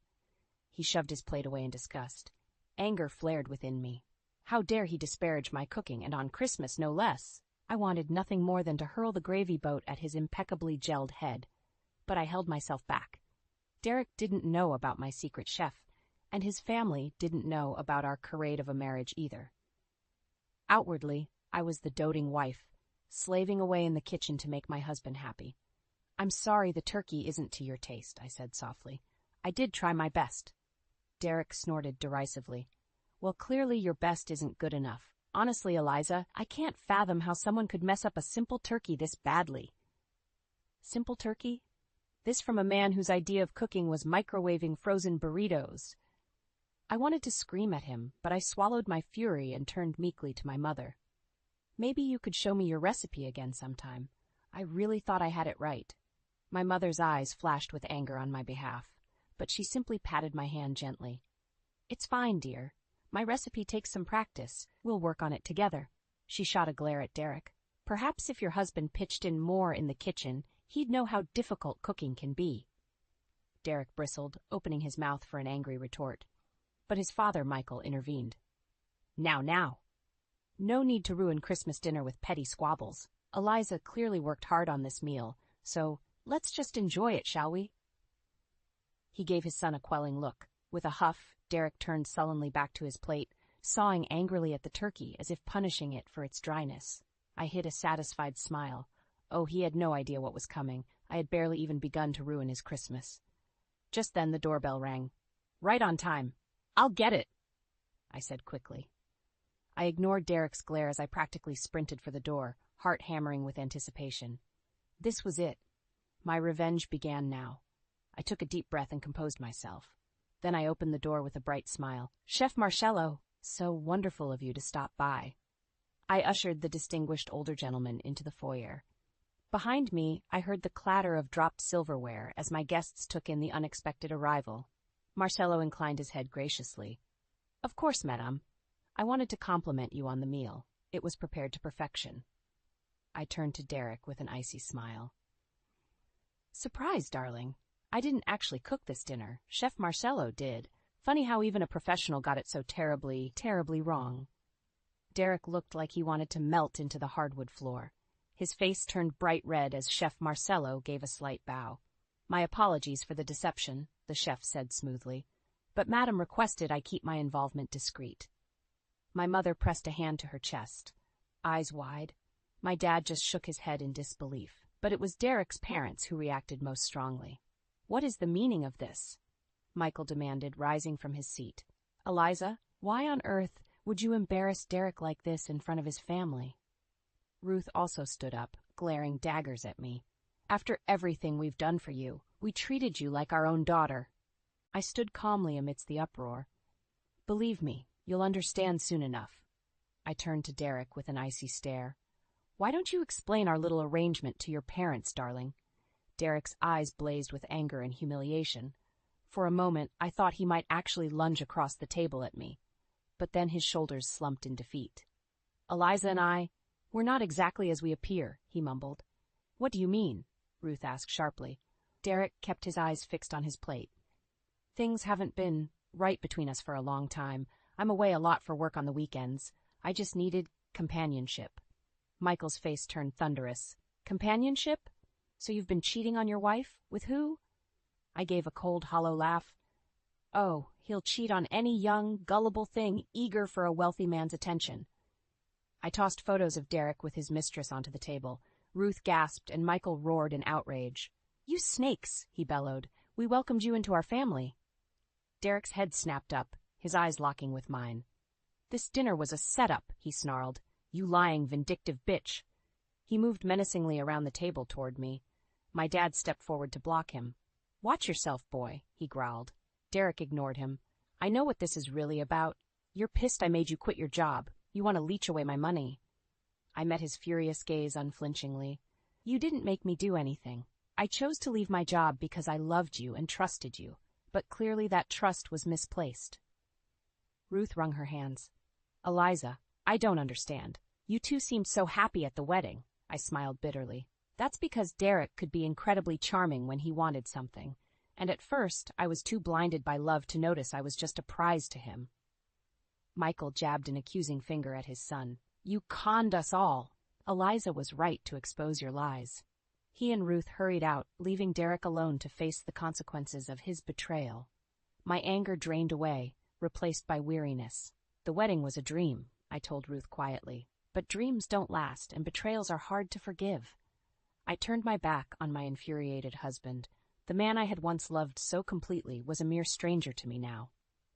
He shoved his plate away in disgust. Anger flared within me. How dare he disparage my cooking, and on Christmas no less? I wanted nothing more than to hurl the gravy boat at his impeccably gelled head. But I held myself back. Derek didn't know about my secret chef, and his family didn't know about our charade of a marriage either. Outwardly, I was the doting wife, slaving away in the kitchen to make my husband happy. I'm sorry the turkey isn't to your taste, I said softly. I did try my best. Derek snorted derisively. Well, clearly your best isn't good enough. Honestly, Eliza, I can't fathom how someone could mess up a simple turkey this badly. Simple turkey? This from a man whose idea of cooking was microwaving frozen burritos. I wanted to scream at him, but I swallowed my fury and turned meekly to my mother. Maybe you could show me your recipe again sometime. I really thought I had it right. My mother's eyes flashed with anger on my behalf, but she simply patted my hand gently. It's fine, dear. My recipe takes some practice. We'll work on it together. She shot a glare at Derek. Perhaps if your husband pitched in more in the kitchen, he'd know how difficult cooking can be. Derek bristled, opening his mouth for an angry retort. But his father, Michael, intervened. Now. No need to ruin Christmas dinner with petty squabbles. Eliza clearly worked hard on this meal, so let's just enjoy it, shall we? He gave his son a quelling look. With a huff, Derek turned sullenly back to his plate, sawing angrily at the turkey as if punishing it for its dryness. I hid a satisfied smile. Oh, he had no idea what was coming. I had barely even begun to ruin his Christmas. Just then the doorbell rang. Right on time. I'll get it, I said quickly. I ignored Derek's glare as I practically sprinted for the door, heart hammering with anticipation. This was it. My revenge began now. I took a deep breath and composed myself. Then I opened the door with a bright smile. Chef Marcello, so wonderful of you to stop by. I ushered the distinguished older gentleman into the foyer. Behind me, I heard the clatter of dropped silverware as my guests took in the unexpected arrival. Marcello inclined his head graciously. Of course, madame. I wanted to compliment you on the meal. It was prepared to perfection. I turned to Derek with an icy smile. Surprise, darling. I didn't actually cook this dinner. Chef Marcelo did. Funny how even a professional got it so terribly, terribly wrong. Derek looked like he wanted to melt into the hardwood floor. His face turned bright red as Chef Marcelo gave a slight bow. My apologies for the deception, the chef said smoothly, but Madam requested I keep my involvement discreet. My mother pressed a hand to her chest, eyes wide. My dad just shook his head in disbelief, but it was Derek's parents who reacted most strongly. What is the meaning of this? Michael demanded, rising from his seat. Eliza, why on earth would you embarrass Derek like this in front of his family? Ruth also stood up, glaring daggers at me. After everything we've done for you, we treated you like our own daughter. I stood calmly amidst the uproar. Believe me, you'll understand soon enough. I turned to Derek with an icy stare. Why don't you explain our little arrangement to your parents, darling? Derek's eyes blazed with anger and humiliation. For a moment, I thought he might actually lunge across the table at me. But then his shoulders slumped in defeat. Eliza and we're not exactly as we appear, he mumbled. What do you mean? Ruth asked sharply. Derek kept his eyes fixed on his plate. Things haven't been right between us for a long time. I'm away a lot for work on the weekends. I just needed companionship. Michael's face turned thunderous. Companionship? So you've been cheating on your wife? With who? I gave a cold, hollow laugh. Oh, he'll cheat on any young, gullible thing eager for a wealthy man's attention. I tossed photos of Derek with his mistress onto the table. Ruth gasped, and Michael roared in outrage. You snakes, he bellowed. We welcomed you into our family. Derek's head snapped up, his eyes locking with mine. This dinner was a setup, he snarled. You lying, vindictive bitch. He moved menacingly around the table toward me. My dad stepped forward to block him. Watch yourself, boy, he growled. Derek ignored him. I know what this is really about. You're pissed I made you quit your job. You want to leech away my money. I met his furious gaze unflinchingly. You didn't make me do anything. I chose to leave my job because I loved you and trusted you, but clearly that trust was misplaced. Ruth wrung her hands. Eliza, I don't understand. You two seemed so happy at the wedding. I smiled bitterly. That's because Derek could be incredibly charming when he wanted something, and at first I was too blinded by love to notice I was just a prize to him. Michael jabbed an accusing finger at his son. You conned us all. Eliza was right to expose your lies. He and Ruth hurried out, leaving Derek alone to face the consequences of his betrayal. My anger drained away, replaced by weariness. The wedding was a dream, I told Ruth quietly, but dreams don't last and betrayals are hard to forgive. I turned my back on my infuriated husband. The man I had once loved so completely was a mere stranger to me now,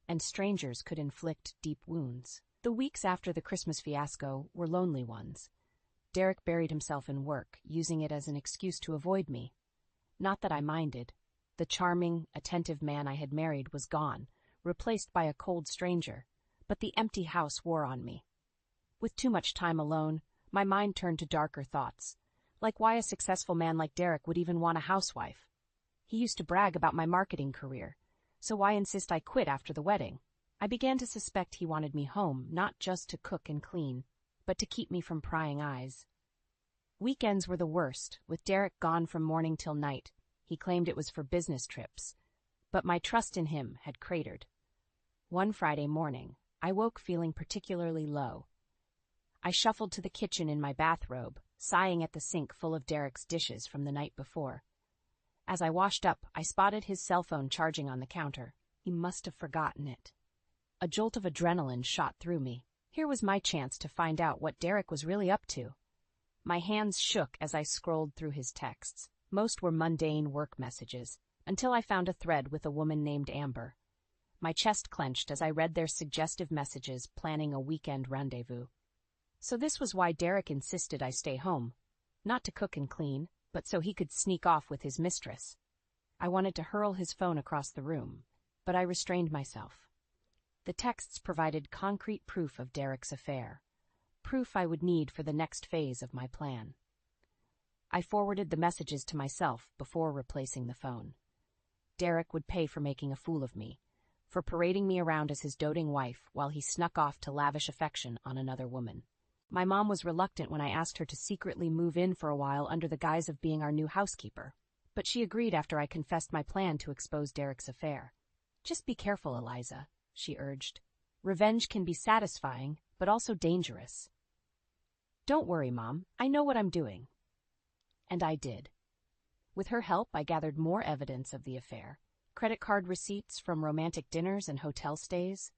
and strangers could inflict deep wounds. The weeks after the Christmas fiasco were lonely ones. Derek buried himself in work, using it as an excuse to avoid me. Not that I minded. The charming, attentive man I had married was gone, replaced by a cold stranger, but the empty house wore on me. With too much time alone, my mind turned to darker thoughts, like why a successful man like Derek would even want a housewife. He used to brag about my marketing career, so why insist I quit after the wedding? I began to suspect he wanted me home, not just to cook and clean, but to keep me from prying eyes. Weekends were the worst, with Derek gone from morning till night. He claimed it was for business trips, but my trust in him had cratered. One Friday morning, I woke feeling particularly low. I shuffled to the kitchen in my bathrobe, sighing at the sink full of Derek's dishes from the night before. As I washed up, I spotted his cell phone charging on the counter. He must have forgotten it. A jolt of adrenaline shot through me. Here was my chance to find out what Derek was really up to. My hands shook as I scrolled through his texts. Most were mundane work messages, until I found a thread with a woman named Amber. My chest clenched as I read their suggestive messages planning a weekend rendezvous. So this was why Derek insisted I stay home. Not to cook and clean, but so he could sneak off with his mistress. I wanted to hurl his phone across the room, but I restrained myself. The texts provided concrete proof of Derek's affair, proof I would need for the next phase of my plan. I forwarded the messages to myself before replacing the phone. Derek would pay for making a fool of me, for parading me around as his doting wife while he snuck off to lavish affection on another woman. My mom was reluctant when I asked her to secretly move in for a while under the guise of being our new housekeeper, but she agreed after I confessed my plan to expose Derek's affair. "Just be careful, Eliza," she urged. "Revenge can be satisfying, but also dangerous." "Don't worry, Mom. I know what I'm doing." And I did. With her help, I gathered more evidence of the affair. Credit card receipts from romantic dinners and hotel stays.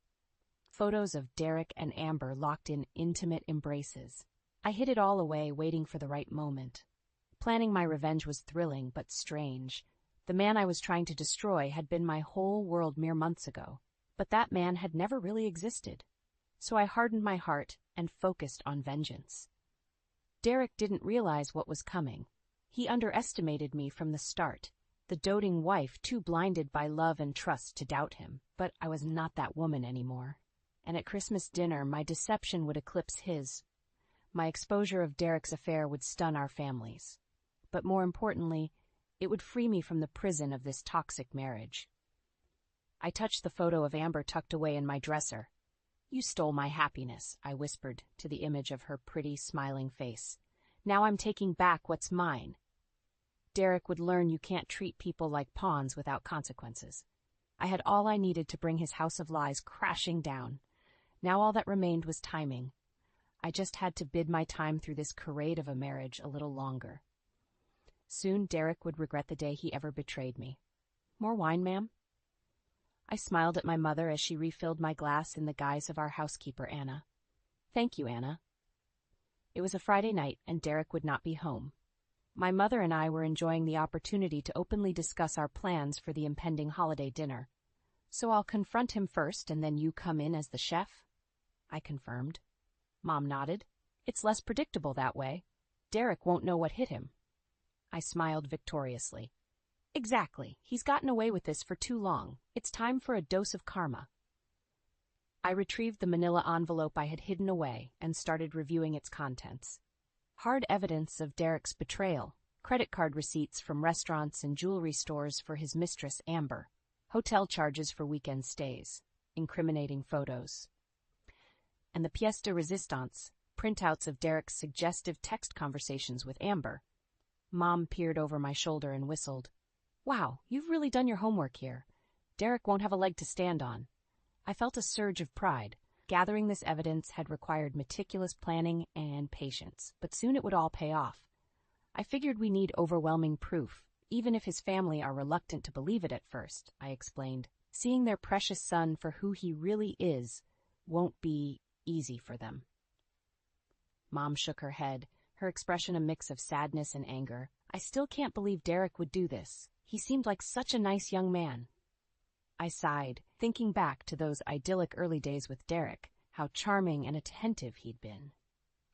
Photos of Derek and Amber locked in intimate embraces. I hid it all away, waiting for the right moment. Planning my revenge was thrilling, but strange. The man I was trying to destroy had been my whole world mere months ago, but that man had never really existed. So I hardened my heart and focused on vengeance. Derek didn't realize what was coming. He underestimated me from the start, the doting wife too blinded by love and trust to doubt him. But I was not that woman anymore. And at Christmas dinner, my deception would eclipse his. My exposure of Derek's affair would stun our families. But more importantly, it would free me from the prison of this toxic marriage. I touched the photo of Amber tucked away in my dresser. "You stole my happiness," I whispered to the image of her pretty, smiling face. "Now I'm taking back what's mine." Derek would learn you can't treat people like pawns without consequences. I had all I needed to bring his house of lies crashing down. Now all that remained was timing. I just had to bid my time through this charade of a marriage a little longer. Soon Derek would regret the day he ever betrayed me. "More wine, ma'am?" I smiled at my mother as she refilled my glass in the guise of our housekeeper, Anna. "Thank you, Anna." It was a Friday night, and Derek would not be home. My mother and I were enjoying the opportunity to openly discuss our plans for the impending holiday dinner. "So I'll confront him first, and then you come in as the chef?" I confirmed. Mom nodded. "It's less predictable that way. Derek won't know what hit him." I smiled victoriously. "Exactly. He's gotten away with this for too long. It's time for a dose of karma." I retrieved the manila envelope I had hidden away and started reviewing its contents. Hard evidence of Derek's betrayal, credit card receipts from restaurants and jewelry stores for his mistress, Amber, hotel charges for weekend stays, incriminating photos, and the pièce de résistance, printouts of Derek's suggestive text conversations with Amber. Mom peered over my shoulder and whistled. "Wow, you've really done your homework here. Derek won't have a leg to stand on." I felt a surge of pride. Gathering this evidence had required meticulous planning and patience, but soon it would all pay off. I figured we need overwhelming proof, even if his family are reluctant to believe it at first, I explained. Seeing their precious son for who he really is won't be easy for them. Mom shook her head, her expression a mix of sadness and anger. "I still can't believe Derek would do this. He seemed like such a nice young man." I sighed, thinking back to those idyllic early days with Derek, how charming and attentive he'd been.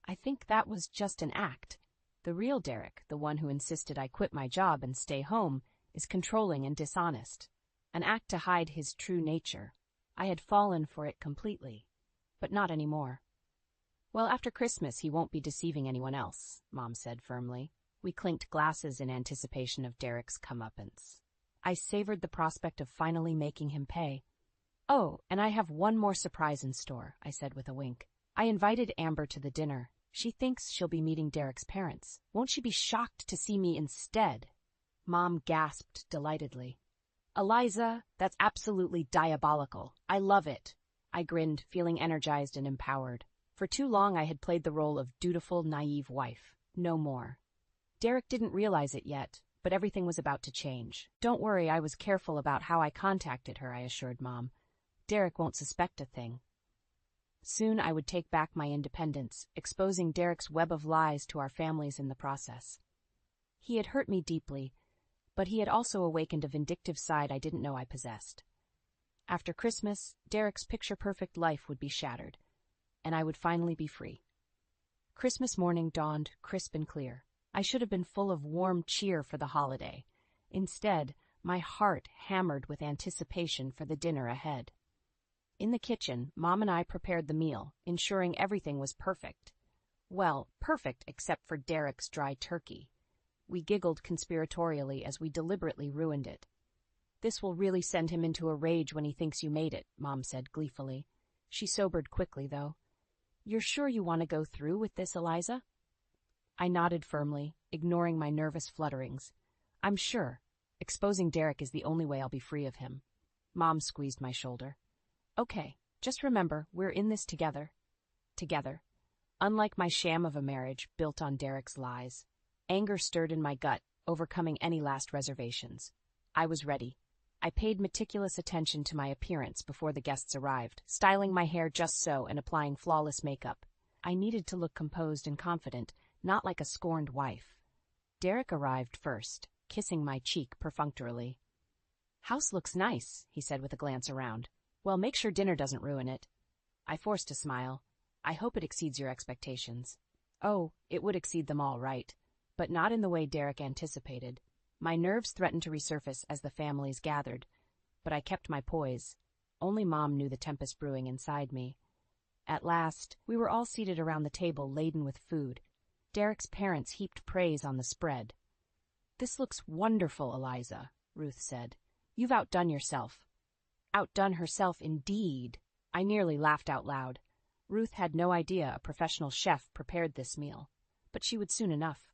I think that was just an act. The real Derek, the one who insisted I quit my job and stay home, is controlling and dishonest. An act to hide his true nature. I had fallen for it completely, but not anymore. "Well, after Christmas he won't be deceiving anyone else," Mom said firmly. We clinked glasses in anticipation of Derek's comeuppance. I savored the prospect of finally making him pay. "Oh, and I have one more surprise in store," I said with a wink. "I invited Amber to the dinner. She thinks she'll be meeting Derek's parents. Won't she be shocked to see me instead?" Mom gasped delightedly. "Eliza, that's absolutely diabolical. I love it." I grinned, feeling energized and empowered. For too long I had played the role of dutiful, naive wife. No more. Derek didn't realize it yet, but everything was about to change. "Don't worry, I was careful about how I contacted her," I assured Mom. "Derek won't suspect a thing." Soon I would take back my independence, exposing Derek's web of lies to our families in the process. He had hurt me deeply, but he had also awakened a vindictive side I didn't know I possessed. After Christmas, Derek's picture-perfect life would be shattered, and I would finally be free. Christmas morning dawned crisp and clear. I should have been full of warm cheer for the holiday. Instead, my heart hammered with anticipation for the dinner ahead. In the kitchen, Mom and I prepared the meal, ensuring everything was perfect. Well, perfect except for Derek's dry turkey. We giggled conspiratorially as we deliberately ruined it. This will really send him into a rage when he thinks you made it, Mom said gleefully. She sobered quickly, though. You're sure you want to go through with this, Eliza? I nodded firmly, ignoring my nervous flutterings. I'm sure. Exposing Derek is the only way I'll be free of him. Mom squeezed my shoulder. Okay, just remember, we're in this together. Together. Unlike my sham of a marriage built on Derek's lies. Anger stirred in my gut, overcoming any last reservations. I was ready. I paid meticulous attention to my appearance before the guests arrived, styling my hair just so and applying flawless makeup. I needed to look composed and confident, not like a scorned wife. Derek arrived first, kissing my cheek perfunctorily. House looks nice, he said with a glance around. Well, make sure dinner doesn't ruin it. I forced a smile. I hope it exceeds your expectations. Oh, it would exceed them all, right. But not in the way Derek anticipated. My nerves threatened to resurface as the families gathered, but I kept my poise. Only Mom knew the tempest brewing inside me. At last, we were all seated around the table laden with food. Derek's parents heaped praise on the spread. This looks wonderful, Eliza, Ruth said. You've outdone yourself. Outdone herself, indeed. I nearly laughed out loud. Ruth had no idea a professional chef prepared this meal, but she would soon enough.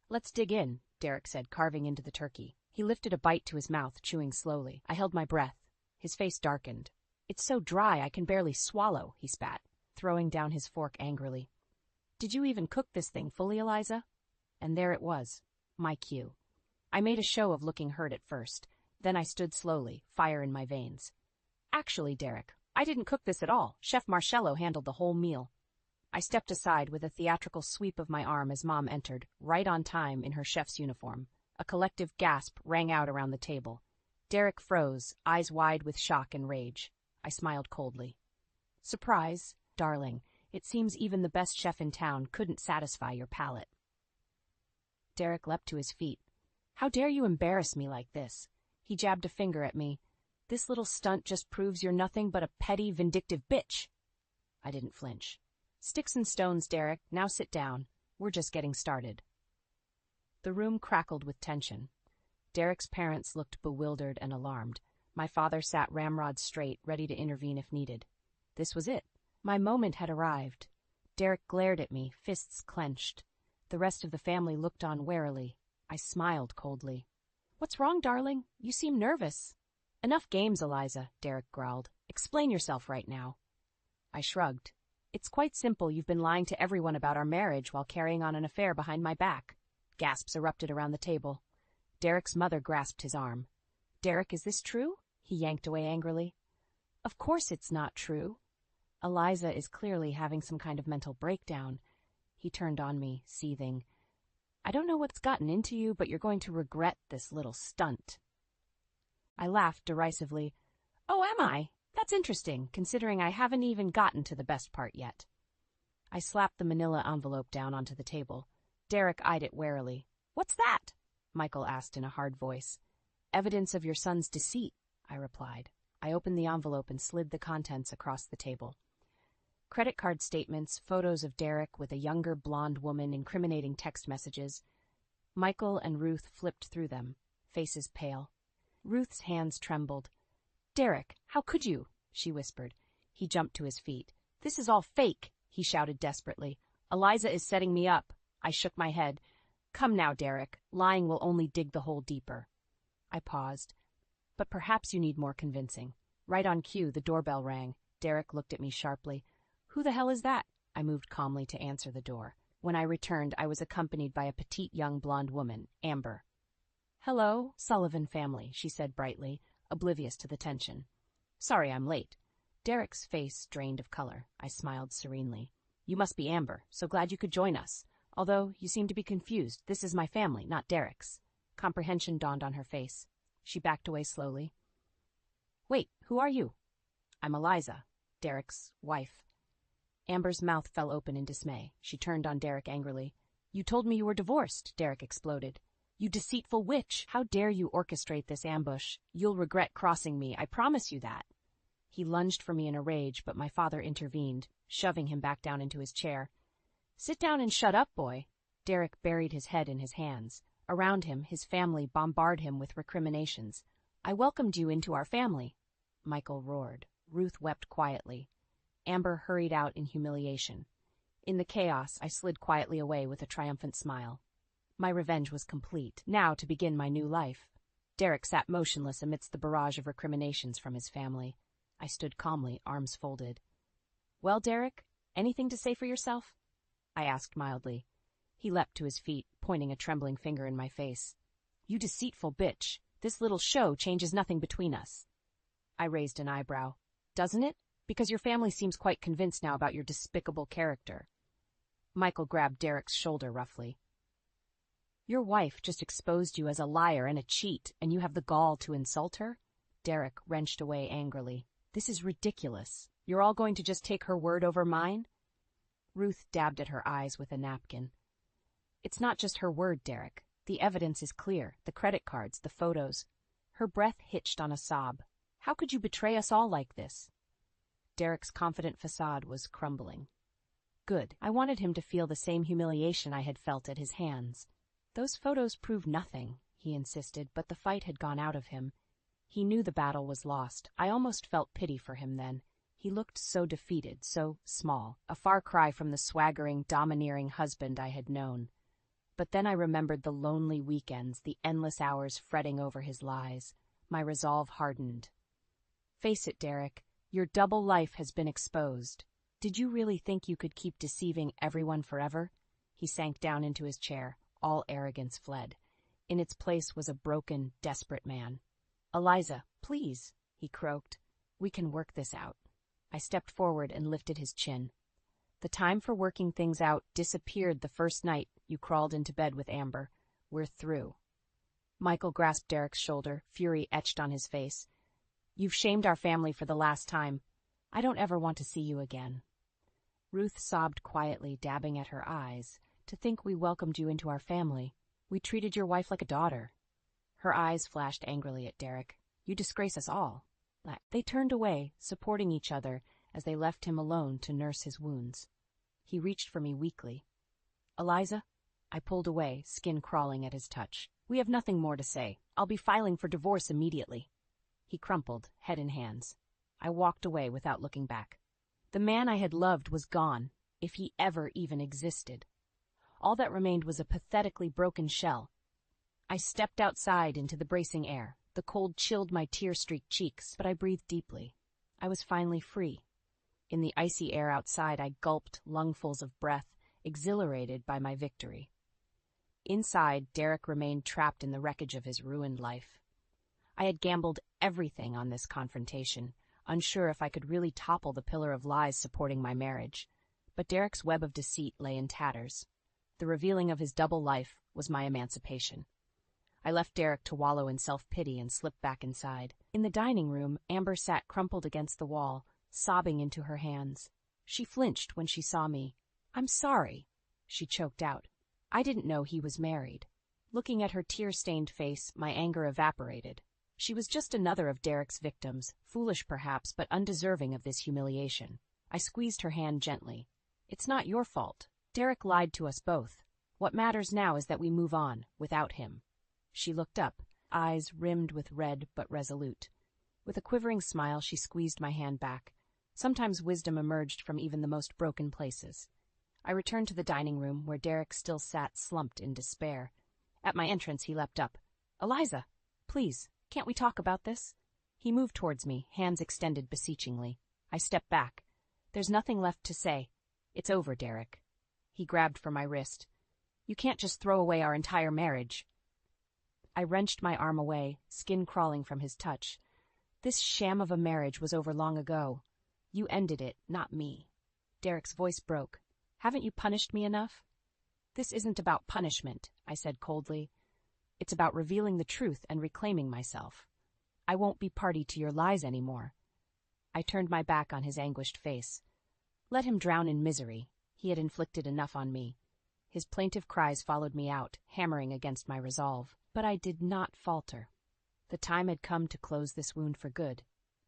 Let's dig in, Derek said, carving into the turkey. He lifted a bite to his mouth, chewing slowly. I held my breath. His face darkened. It's so dry I can barely swallow, he spat, throwing down his fork angrily. Did you even cook this thing fully, Eliza? And there it was, my cue. I made a show of looking hurt at first. Then I stood slowly, fire in my veins. Actually, Derek, I didn't cook this at all. Chef Marcello handled the whole meal. I stepped aside with a theatrical sweep of my arm as Mom entered, right on time in her chef's uniform. A collective gasp rang out around the table. Derek froze, eyes wide with shock and rage. I smiled coldly. Surprise, darling. It seems even the best chef in town couldn't satisfy your palate. Derek leapt to his feet. How dare you embarrass me like this? He jabbed a finger at me. This little stunt just proves you're nothing but a petty, vindictive bitch. I didn't flinch. Sticks and stones, Derek. Now sit down. We're just getting started. The room crackled with tension. Derek's parents looked bewildered and alarmed. My father sat ramrod straight, ready to intervene if needed. This was it. My moment had arrived. Derek glared at me, fists clenched. The rest of the family looked on warily. I smiled coldly. What's wrong, darling? You seem nervous. Enough games, Eliza, Derek growled. Explain yourself right now. I shrugged. It's quite simple. You've been lying to everyone about our marriage while carrying on an affair behind my back. Gasps erupted around the table. Derek's mother grasped his arm. Derek, is this true? He yanked away angrily. Of course it's not true. Eliza is clearly having some kind of mental breakdown. He turned on me, seething. I don't know what's gotten into you, but you're going to regret this little stunt. I laughed derisively. Oh, am I? That's interesting, considering I haven't even gotten to the best part yet. I slapped the manila envelope down onto the table. Derek eyed it warily. What's that? Michael asked in a hard voice. Evidence of your son's deceit, I replied. I opened the envelope and slid the contents across the table. Credit card statements, photos of Derek with a younger blonde woman, incriminating text messages. Michael and Ruth flipped through them, faces pale. Ruth's hands trembled. Derek, how could you? She whispered. He jumped to his feet. This is all fake, he shouted desperately. Eliza is setting me up. I shook my head. Come now, Derek. Lying will only dig the hole deeper. I paused. But perhaps you need more convincing. Right on cue, the doorbell rang. Derek looked at me sharply. Who the hell is that? I moved calmly to answer the door. When I returned, I was accompanied by a petite young blonde woman, Amber. Hello, Sullivan family, she said brightly, oblivious to the tension. Sorry I'm late. Derek's face drained of color. I smiled serenely. You must be Amber, so glad you could join us. Although you seem to be confused, this is my family, not Derek's. Comprehension dawned on her face. She backed away slowly. Wait, who are you? I'm Eliza, Derek's wife. Amber's mouth fell open in dismay. She turned on Derek angrily. You told me you were divorced, Derek exploded. You deceitful witch! How dare you orchestrate this ambush? You'll regret crossing me, I promise you that. He lunged for me in a rage, but my father intervened, shoving him back down into his chair. Sit down and shut up, boy. Derek buried his head in his hands. Around him, his family bombarded him with recriminations. I welcomed you into our family, Michael roared. Ruth wept quietly. Amber hurried out in humiliation. In the chaos, I slid quietly away with a triumphant smile. My revenge was complete. Now to begin my new life. Derek sat motionless amidst the barrage of recriminations from his family. I stood calmly, arms folded. "Well, Derek, anything to say for yourself?" I asked mildly. He leapt to his feet, pointing a trembling finger in my face. "You deceitful bitch. This little show changes nothing between us." I raised an eyebrow. "Doesn't it? Because your family seems quite convinced now about your despicable character." Michael grabbed Derek's shoulder roughly. "Your wife just exposed you as a liar and a cheat, and you have the gall to insult her?" Derek wrenched away angrily. "This is ridiculous. You're all going to just take her word over mine?" Ruth dabbed at her eyes with a napkin. "It's not just her word, Derek. The evidence is clear, the credit cards, the photos." Her breath hitched on a sob. "How could you betray us all like this?" Derek's confident facade was crumbling. Good. I wanted him to feel the same humiliation I had felt at his hands. "Those photos prove nothing," he insisted, but the fight had gone out of him. He knew the battle was lost. I almost felt pity for him then. He looked so defeated, so small, a far cry from the swaggering, domineering husband I had known. But then I remembered the lonely weekends, the endless hours fretting over his lies. My resolve hardened. "Face it, Derek, your double life has been exposed. Did you really think you could keep deceiving everyone forever?" He sank down into his chair. All arrogance fled. In its place was a broken, desperate man. "Eliza, please," he croaked. "We can work this out." I stepped forward and lifted his chin. "The time for working things out disappeared the first night you crawled into bed with Amber. We're through." Michael grasped Derek's shoulder, fury etched on his face. "You've shamed our family for the last time. I don't ever want to see you again." Ruth sobbed quietly, dabbing at her eyes. "To think we welcomed you into our family. We treated your wife like a daughter." Her eyes flashed angrily at Derek. "You disgrace us all." They turned away, supporting each other as they left him alone to nurse his wounds. He reached for me weakly. "Eliza?" I pulled away, skin crawling at his touch. "We have nothing more to say. I'll be filing for divorce immediately." He crumpled, head in hands. I walked away without looking back. The man I had loved was gone, if he ever even existed. All that remained was a pathetically broken shell. I stepped outside into the bracing air. The cold chilled my tear-streaked cheeks, but I breathed deeply. I was finally free. In the icy air outside, I gulped lungfuls of breath, exhilarated by my victory. Inside, Derek remained trapped in the wreckage of his ruined life. I had gambled everything on this confrontation, unsure if I could really topple the pillar of lies supporting my marriage. But Derek's web of deceit lay in tatters. The revealing of his double life was my emancipation. I left Derek to wallow in self-pity and slipped back inside. In the dining room, Amber sat crumpled against the wall, sobbing into her hands. She flinched when she saw me. "I'm sorry," she choked out. "I didn't know he was married." Looking at her tear-stained face, my anger evaporated. She was just another of Derek's victims, foolish perhaps, but undeserving of this humiliation. I squeezed her hand gently. "It's not your fault. Derek lied to us both. What matters now is that we move on, without him." She looked up, eyes rimmed with red but resolute. With a quivering smile, she squeezed my hand back. Sometimes wisdom emerged from even the most broken places. I returned to the dining room, where Derek still sat slumped in despair. At my entrance, he leapt up. "Eliza, please, can't we talk about this?" He moved towards me, hands extended beseechingly. I stepped back. "There's nothing left to say. It's over, Derek." He grabbed for my wrist. "You can't just throw away our entire marriage." I wrenched my arm away, skin crawling from his touch. "This sham of a marriage was over long ago. You ended it, not me." Derek's voice broke. "Haven't you punished me enough?" "This isn't about punishment," I said coldly. "It's about revealing the truth and reclaiming myself. I won't be party to your lies anymore." I turned my back on his anguished face. Let him drown in misery. He had inflicted enough on me. His plaintive cries followed me out, hammering against my resolve. But I did not falter. The time had come to close this wound for good.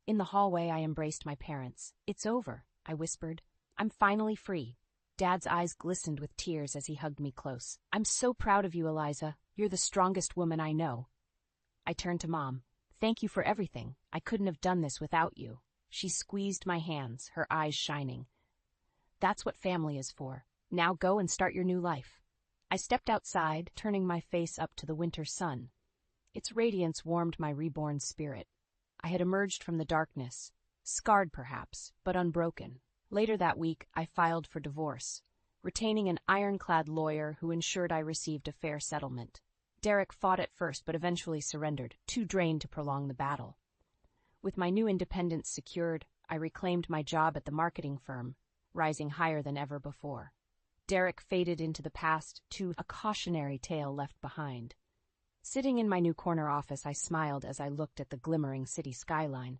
In the hallway, I embraced my parents. "It's over," I whispered. "I'm finally free." Dad's eyes glistened with tears as he hugged me close. "I'm so proud of you, Eliza. You're the strongest woman I know." I turned to Mom. Thank you for everything. I couldn't have done this without you. She squeezed my hands, her eyes shining. That's what family is for. Now go and start your new life. I stepped outside, turning my face up to the winter sun. Its radiance warmed my reborn spirit. I had emerged from the darkness, scarred perhaps, but unbroken. Later that week, I filed for divorce, retaining an ironclad lawyer who ensured I received a fair settlement. Derek fought at first but eventually surrendered, too drained to prolong the battle. With my new independence secured, I reclaimed my job at the marketing firm, rising higher than ever before. Derek faded into the past, too, a cautionary tale left behind. Sitting in my new corner office, I smiled as I looked at the glimmering city skyline.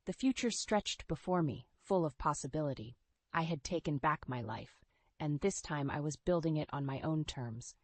The future stretched before me, full of possibility. I had taken back my life, and this time I was building it on my own terms.